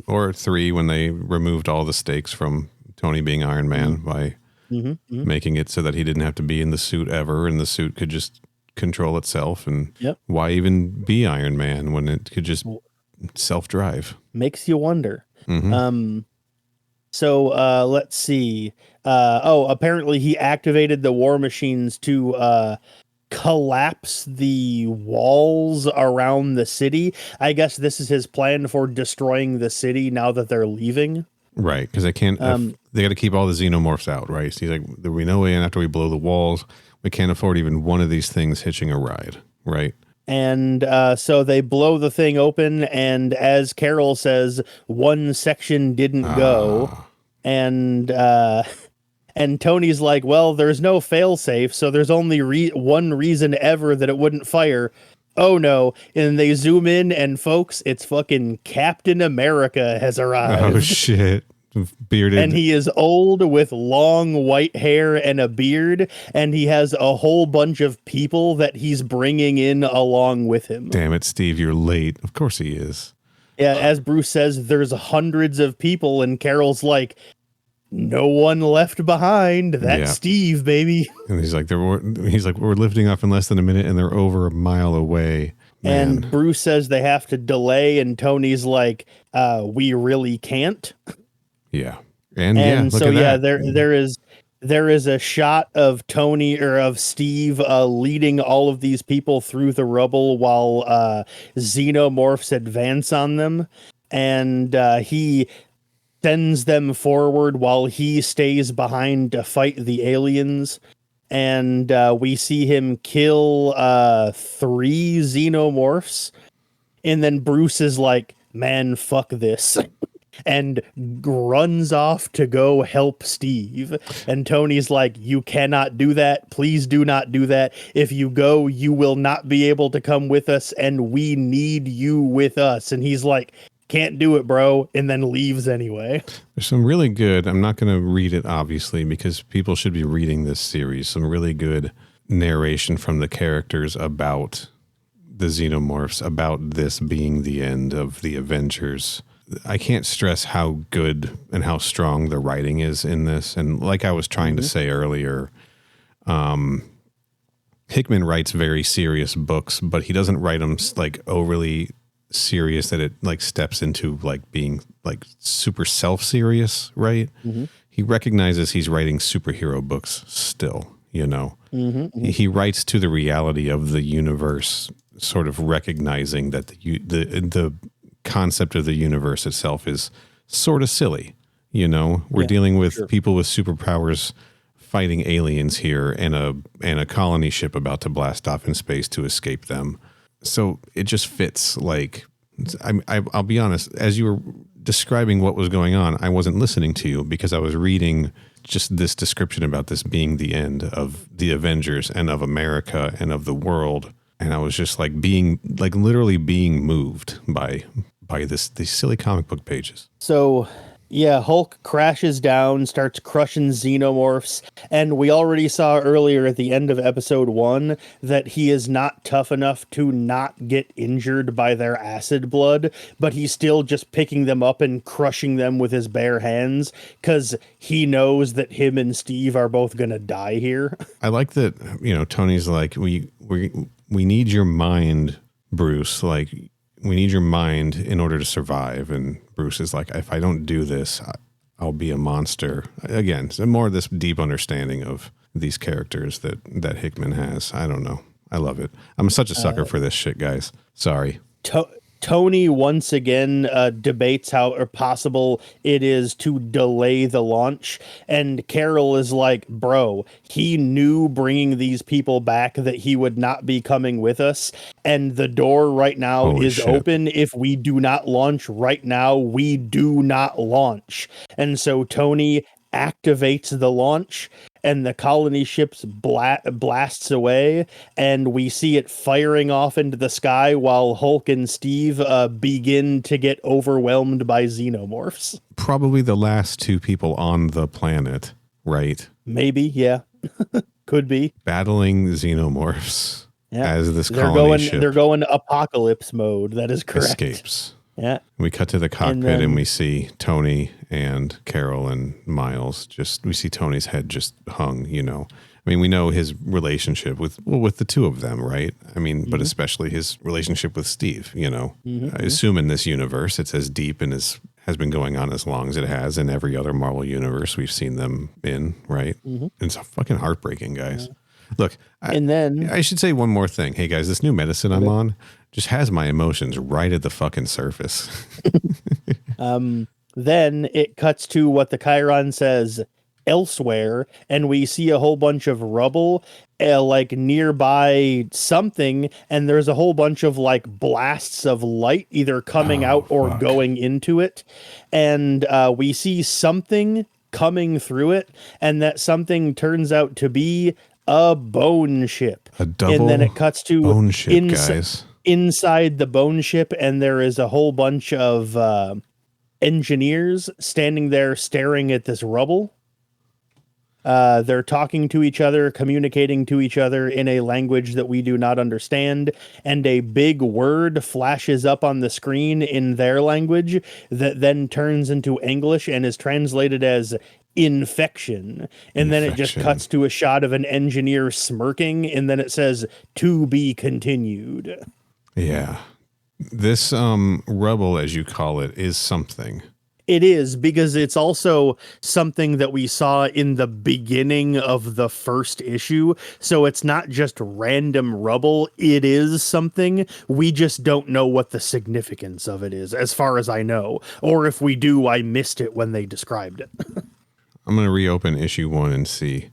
Or 3 when they removed all the stakes from Tony being Iron Man by making it so that he didn't have to be in the suit ever, and the suit could just control itself. And why even be Iron Man when it could just self-drive? Makes you wonder. So let's see. Apparently he activated the war machines to collapse the walls around the city. I guess this is his plan for destroying the city now that they're leaving. Right, because they can't. They got to keep all the xenomorphs out, right? So he's like, there'll be no way in after we blow the walls. We can't afford even one of these things hitching a ride, right? And so they blow the thing open, and as Carol says, one section didn't go. And Tony's like, well, there's no failsafe, so there's only one reason ever that it wouldn't fire. Oh no. And they zoom in, and folks, it's fucking Captain America has arrived. Oh shit. Bearded. And he is old with long white hair and a beard, and he has a whole bunch of people that he's bringing in along with him. Damn it, Steve, you're late. Of course he is. Yeah, as Bruce says, there's hundreds of people, and Carol's like, no one left behind. That's Steve, baby. And he's like, we're lifting off in less than a minute, and they're over a mile away. Man. And Bruce says they have to delay, and Tony's like, we really can't. Yeah. And so there is there is a shot of Tony or of Steve leading all of these people through the rubble while xenomorphs advance on them, and he sends them forward while he stays behind to fight the aliens. And we see him kill 3 xenomorphs, and then Bruce is like, man, fuck this. And runs off to go help Steve. And Tony's like, you cannot do that. Please do not do that. If you go, you will not be able to come with us, and we need you with us. And he's like, can't do it, bro. And then leaves anyway. There's some really good, I'm not going to read it, obviously, because people should be reading this series. Some really good narration from the characters about the xenomorphs, about this being the end of the Avengers. I can't stress how good and how strong the writing is in this. And like I was trying to say earlier, Hickman writes very serious books, but he doesn't write them like overly serious that it like steps into like being like super self-serious, right? He recognizes he's writing superhero books still, you know. He writes to the reality of the universe, sort of recognizing that the concept of the universe itself is sort of silly, you know. We're dealing with people with superpowers fighting aliens here, and a colony ship about to blast off in space to escape them. So it just fits. Like, I'll be honest, as you were describing what was going on, I wasn't listening to you because I was reading just this description about this being the end of the Avengers and of America and of the world. And I was just like literally being moved by these silly comic book pages. So, yeah, Hulk crashes down, starts crushing xenomorphs, and we already saw earlier at the end of episode 1 that he is not tough enough to not get injured by their acid blood, but he's still just picking them up and crushing them with his bare hands because he knows that him and Steve are both going to die here. I like that, you know, Tony's like, we need your mind, Bruce, like, we need your mind in order to survive. And Bruce is like, if I don't do this, I'll be a monster. Again, so more of this deep understanding of these characters that Hickman has. I don't know. I love it. I'm such a sucker for this shit, guys. Sorry. Tony once again debates how possible it is to delay the launch, and Carol is like, bro, he knew bringing these people back that he would not be coming with us, and the door right now Holy is shit. open. If we do not launch right now, we do not launch. And so Tony activates the launch, and the colony ship's blasts away, and we see it firing off into the sky while Hulk and Steve begin to get overwhelmed by xenomorphs. Probably the last 2 people on the planet, right? Maybe, yeah. Could be. Battling xenomorphs as this They're colony ship They're going apocalypse mode. That is correct. escapes. Yeah. We cut to the cockpit and we see Tony and Carol and Miles. We see Tony's head just hung, you know. I mean, we know his relationship with the 2 of them, right? I mean, but especially his relationship with Steve, you know. I assume in this universe it's as deep and has been going on as long as it has in every other Marvel universe we've seen them in, right? It's fucking heartbreaking, guys. Look, I should say one more thing. Hey, guys, this new medicine I'm on just has my emotions right at the fucking surface. Then it cuts to what the Chiron says elsewhere, and we see a whole bunch of rubble, like nearby something, and there's a whole bunch of like blasts of light either coming out or going into it. And we see something coming through it, and that something turns out to be a bone ship. A double and then it cuts to bone ship, guys. Inside the bone ship, and there is a whole bunch of engineers standing there staring at this rubble. They're talking to each other, communicating to each other in a language that we do not understand, and a big word flashes up on the screen in their language that then turns into English and is translated as infection. And then it just cuts to a shot of an engineer smirking, and then it says, to be continued. Yeah. This rubble, as you call it, is something. It is, because it's also something that we saw in the beginning of the first issue. So it's not just random rubble. It is something. We just don't know what the significance of it is, as far as I know. Or if we do, I missed it when they described it. I'm going to reopen issue 1 and see.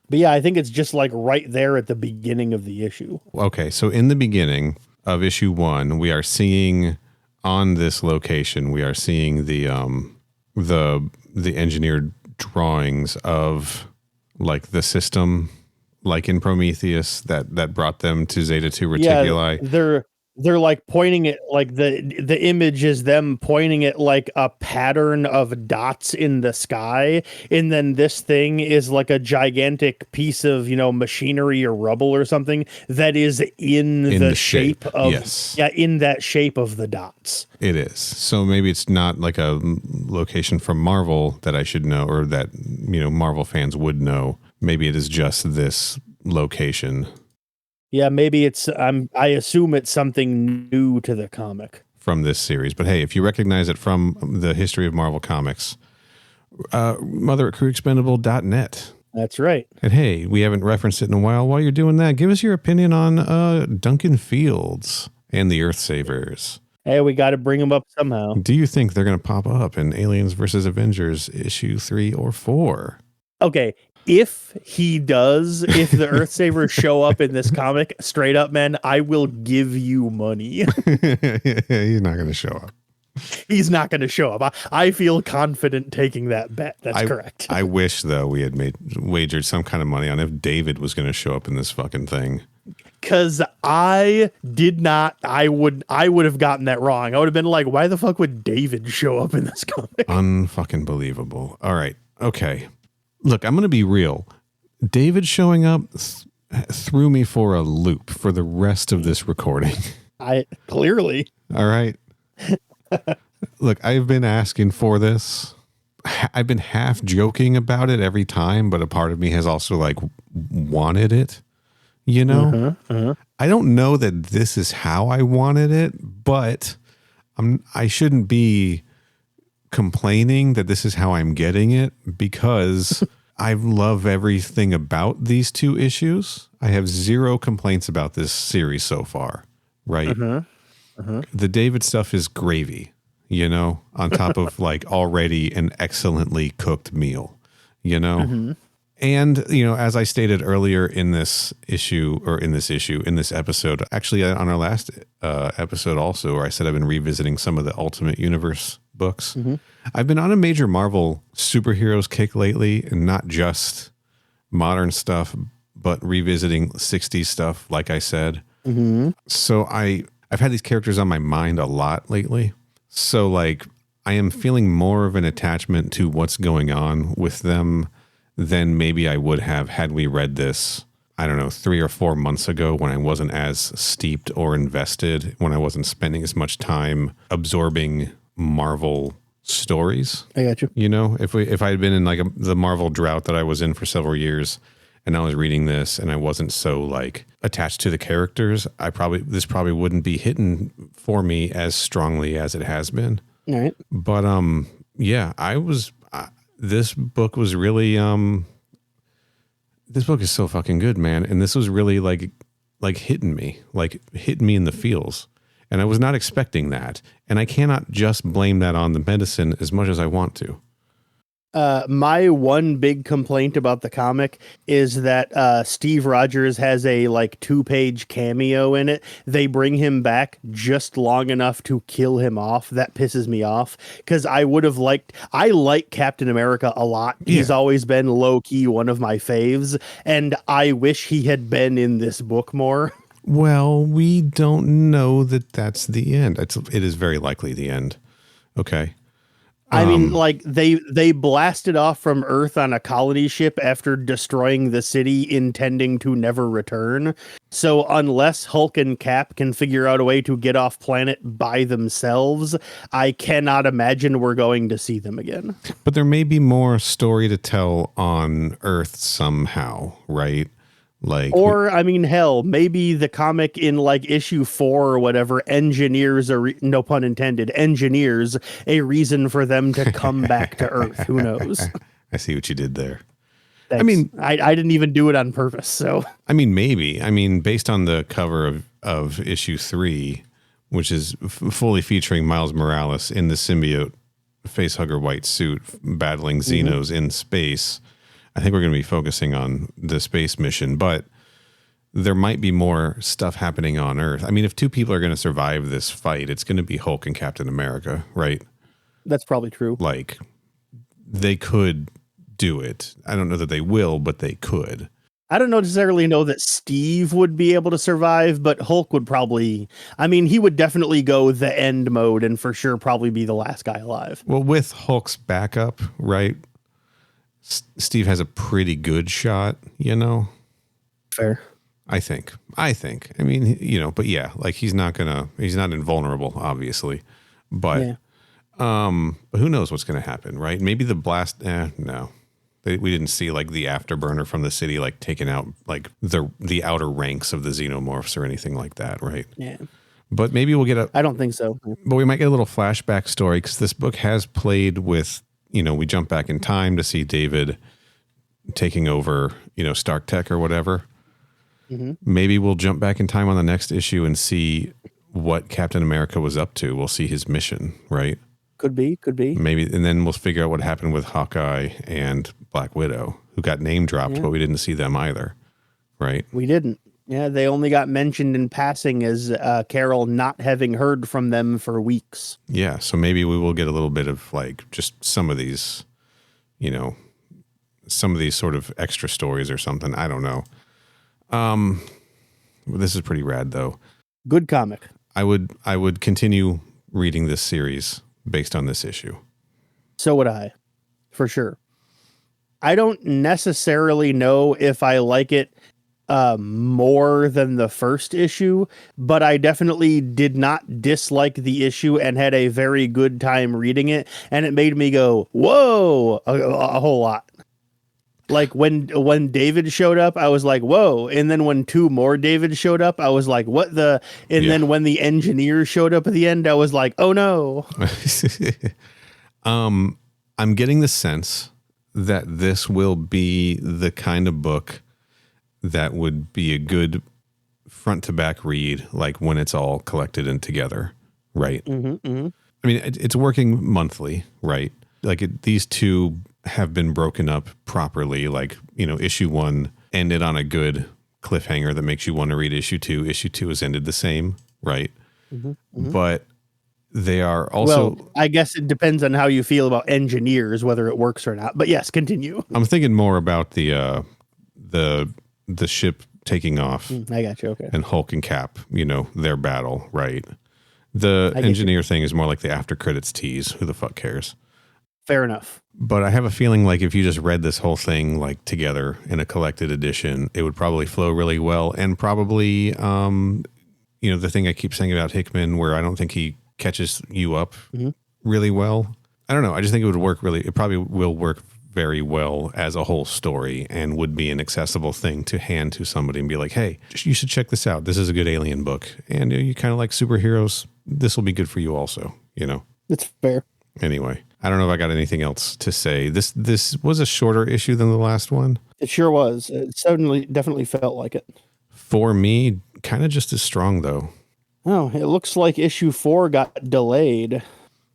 But yeah, I think it's just like right there at the beginning of the issue. Okay, so in the beginning of issue 1, we are seeing on this location, we are seeing the engineered drawings of like the system, like in Prometheus that brought them to Zeta 2 Reticuli. Yeah, they're like pointing at like the image is them pointing at like a pattern of dots in the sky, and then this thing is like a gigantic piece of, machinery or rubble or something that is in the shape of in that shape of the dots. It is. So maybe it's not like a location from Marvel that I should know, or that Marvel fans would know. Maybe it is just this location. Yeah, maybe it's, I assume it's something new to the comic. From this series. But hey, if you recognize it from the history of Marvel Comics, mother at crewexpendable.net. That's right. And hey, we haven't referenced it in a while. While you're doing that, give us your opinion on Duncan Fields and the Earthsavers. Hey, we got to bring them up somehow. Do you think they're going to pop up in Aliens vs. Avengers issue 3 or 4? Okay, if he does, if the Earthsavers show up in this comic, straight up, man, I will give you money. He's not going to show up. He's not going to show up. I feel confident taking that bet. That's correct. I wish, though, we had wagered some kind of money on if David was going to show up in this fucking thing. Because I did not. I would have gotten that wrong. I would have been like, why the fuck would David show up in this comic? Unfucking believable. All right. Okay. Look, I'm going to be real. David showing up threw me for a loop for the rest of this recording. Clearly. All right. Look, I've been asking for this. I've been half joking about it every time, but a part of me has also like wanted it, I don't know that this is how I wanted it, but I shouldn't be complaining that this is how I'm getting it, because I love everything about these 2 issues. I have 0 complaints about this series so far, right? The David stuff is gravy, on top of like already an excellently cooked meal, And, as I stated earlier in this episode, actually on our last episode also, where I said I've been revisiting some of the Ultimate Universe books. I've been on a major Marvel superheroes kick lately, and not just modern stuff, but revisiting 60s stuff, like I said. So I've had these characters on my mind a lot lately. So like I am feeling more of an attachment to what's going on with them than maybe I would have had we read this, I don't know, 3 or 4 months ago, when I wasn't as steeped or invested, when I wasn't spending as much time absorbing Marvel stories. I got you. If I had been in like the Marvel drought that I was in for several years, and I was reading this and I wasn't so like attached to the characters, this probably wouldn't be hitting for me as strongly as it has been. All right. But yeah, this book was really this book is so fucking good, man. And this was really like hitting me in the feels. And I was not expecting that. And I cannot just blame that on the medicine as much as I want to. My one big complaint about the comic is that Steve Rogers has a 2-page cameo in it. They bring him back just long enough to kill him off. That pisses me off, because I like Captain America a lot. Yeah. He's always been low key one of my faves, and I wish he had been in this book more. Well, we don't know that that's the end. It is very likely the end. Okay. I mean, they blasted off from Earth on a colony ship after destroying the city, intending to never return. So unless Hulk and Cap can figure out a way to get off planet by themselves, I cannot imagine we're going to see them again. But there may be more story to tell on Earth somehow, right? Like, Or, I mean, hell, maybe the comic in like issue 4 or whatever engineers no pun intended, engineers a reason for them to come back to Earth. Who knows? I see what you did there. Thanks. I mean, I didn't even do it on purpose. So, I mean, maybe. I mean, based on the cover of issue 3, which is fully featuring Miles Morales in the symbiote facehugger white suit battling Xenos in space, I think we're going to be focusing on the space mission, but there might be more stuff happening on Earth. I mean, if two people are going to survive this fight, it's going to be Hulk and Captain America, right? that's probably true. Like, they could do it. I don't know that they will, but they could. I don't necessarily know that Steve would be able to survive, but Hulk would probably, I mean, he would definitely go the end mode and for sure probably be the last guy alive. Well, with Hulk's backup, right? Steve has a pretty good shot, you know? Fair. I think. I mean, you know, but yeah, like he's not invulnerable, obviously. But Yeah. but who knows what's going to happen, right? Maybe the blast, no. We didn't see like the afterburner from the city like taking out like the outer ranks of the xenomorphs or anything like that, right? Yeah. But maybe we'll get I don't think so. but we might get a little flashback story because this book has played with, you know, we jump back in time to see David taking over, you know, Stark Tech or whatever. Maybe we'll jump back in time on the next issue and see what Captain America was up to. We'll see his mission, right? Could be. Maybe, and then we'll figure out what happened with Hawkeye and Black Widow, who got name dropped, but we didn't see them either, right? We didn't. Yeah, they only got mentioned in passing as Carol not having heard from them for weeks. Yeah, so maybe we will get a little bit of like just some of these, you know, some of these sort of extra stories or something. I don't know. This is pretty rad though. Good comic. I would continue reading this series based on this issue. So would I, for sure. I don't necessarily know if I like it more than the first issue, but I definitely did not dislike the issue and had a very good time reading it. And it made me go, whoa, a whole lot. Like when David showed up, I was like, whoa. And then when 2 more David showed up, I was like, what the? And then when the engineer showed up at the end, I was like, oh no. I'm getting the sense that this will be the kind of book that would be a good front to back read, like when it's all collected and together, right? I mean, it's working monthly, right? Like these two have been broken up properly. Like, you know, issue 1 ended on a good cliffhanger that makes you want to read issue 2. Issue 2 has ended the same, right? But they are also... Well, I guess it depends on how you feel about engineers, whether it works or not. But yes, continue. I'm thinking more about the ship taking off. I got you. Okay. And Hulk and Cap, you know, their battle, right? The engineer thing is more like the after credits tease. Who the fuck cares? Fair enough. But I have a feeling like if you just read this whole thing like together in a collected edition, it would probably flow really well. And probably, you know, the thing I keep saying about Hickman, where I don't think he catches you up really well. I don't know. I just think it would work really. It probably will work very well as a whole story and would be an accessible thing to hand to somebody and be like, hey, you should check this out. This is a good alien book. And you kind of like superheroes. This will be good for you also, you know? That's fair. Anyway, I don't know if I got anything else to say. This was a shorter issue than the last one. It sure was. It definitely felt like it. For me, kind of just as strong though. Oh, it looks like issue 4 got delayed.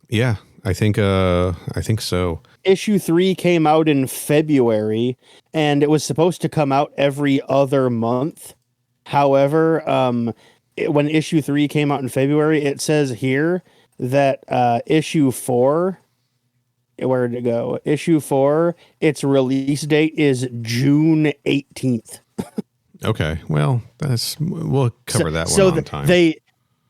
Yeah, I think so. Issue 3 came out in February, and it was supposed to come out every other month. However, when issue 3 came out in February, it says here that issue 4, where did it go? Issue 4, its release date is June 18th. Okay, well, we'll cover that one on time.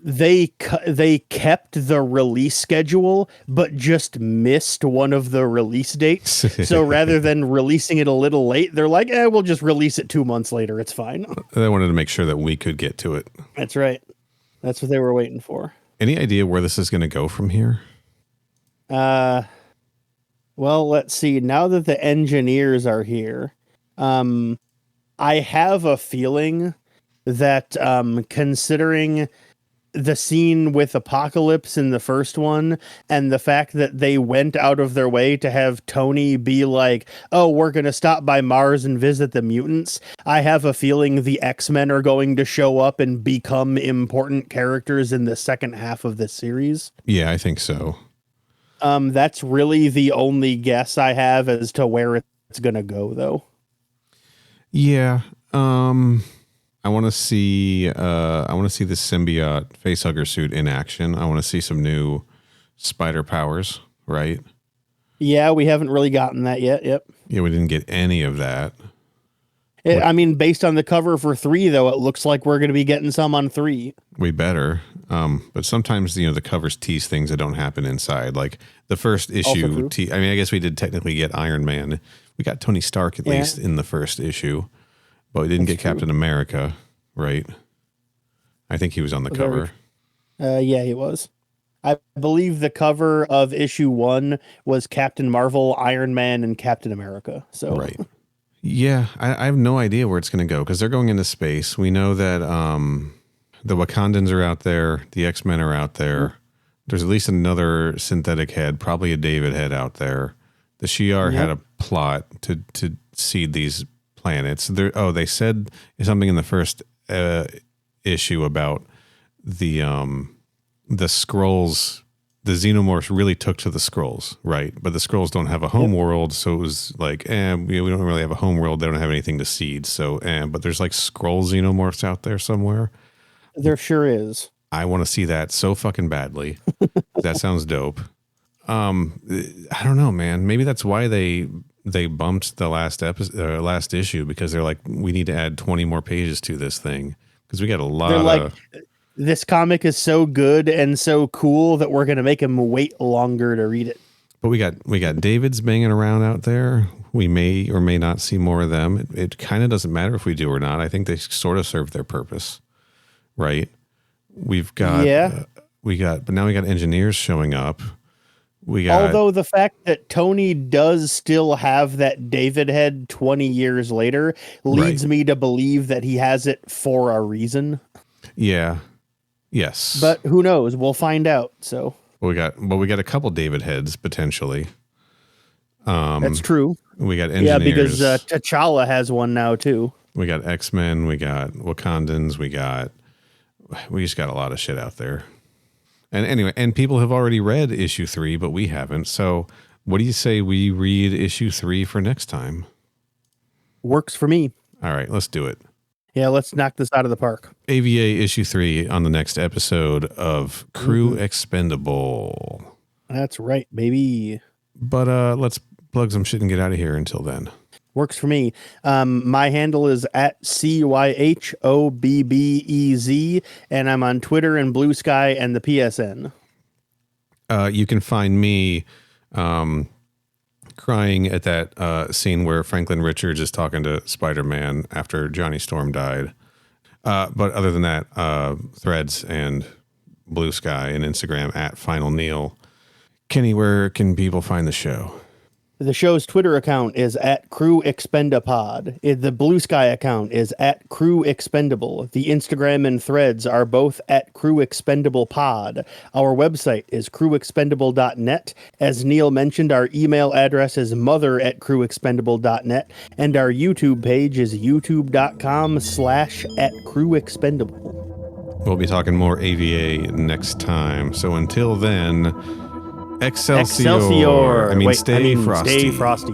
They kept the release schedule, but just missed one of the release dates. So rather than releasing it a little late, they're like, we'll just release it 2 months later. It's fine. They wanted to make sure that we could get to it. That's right. That's what they were waiting for. Any idea where this is going to go from here? Well, let's see. Now that the engineers are here, I have a feeling that considering the scene with Apocalypse in the first one and the fact that they went out of their way to have Tony be like, oh, we're going to stop by Mars and visit the mutants. I have a feeling the X-Men are going to show up and become important characters in the second half of this series. Yeah, I think so. That's really the only guess I have as to where it's going to go, though. Yeah. I want to see the symbiote facehugger suit in action. I want to see some new spider powers, right? Yeah, we haven't really gotten that yet. Yep. Yeah, we didn't get any of that. I mean, based on the cover for 3, though, it looks like we're going to be getting some on 3. We better. But sometimes, the covers tease things that don't happen inside. Like the first issue. I guess we did technically get Iron Man. We got Tony Stark at least in the first issue. But we didn't get Captain America, right? I think he was on the cover. Yeah, he was. I believe the cover of issue 1 was Captain Marvel, Iron Man, and Captain America. So right. Yeah, I have no idea where it's going to go because they're going into space. We know that the Wakandans are out there. The X-Men are out there. There's at least another synthetic head, probably a David head out there. The Shi'ar had a plot to seed these planets. They said something in the first issue about the Skrulls. The Xenomorphs really took to the Skrulls, right? But the Skrulls don't have a home world, so it was like, we don't really have a home world. They don't have anything to seed, so but there's like Skrull Xenomorphs out there somewhere. There sure is. I want to see that so fucking badly. That sounds dope. I don't know, man. Maybe that's why they bumped the last issue because they're like, we need to add 20 more pages to this thing because we got a lot of. This comic is so good and so cool that we're going to make him wait longer to read it. But we got Davids banging around out there. We may or may not see more of them. It kind of doesn't matter if we do or not. I think they sort of serve their purpose, right? We've got but now we got engineers showing up. Although the fact that Tony does still have that David head 20 years later leads me to believe that he has it for a reason. Yeah. Yes. But who knows? We'll find out. So we got a couple David heads potentially. That's true. We got engineers. Yeah, because T'Challa has one now too. We got X-Men, we got Wakandans, we just got a lot of shit out there. And anyway, and people have already read issue 3, but we haven't. So what do you say we read issue 3 for next time? Works for me. All right, let's do it. Yeah, let's knock this out of the park. AVA issue 3 on the next episode of Crew Expendable. That's right, baby. But let's plug some shit and get out of here until then. Works for me. My handle is at CYHOBBEZ, and I'm on Twitter and Blue Sky and the PSN. You can find me crying at that scene where Franklin Richards is talking to Spider-Man after Johnny Storm died. But other than that, Threads and Blue Sky and Instagram at Final Neil. Kenny, where can people find the show? The show's Twitter account is at Crew Expendapod. The Blue Sky account is at Crew Expendable. The Instagram and Threads are both at Crew Expendable Pod. Our website is crewexpendable.net. As Neil mentioned, our email address is mother@crewexpendable.net, and our YouTube page is youtube.com/@crewexpendable. We'll be talking more AVA next time. So until then, Excelsior. Excelsior. Stay frosty. Stay frosty.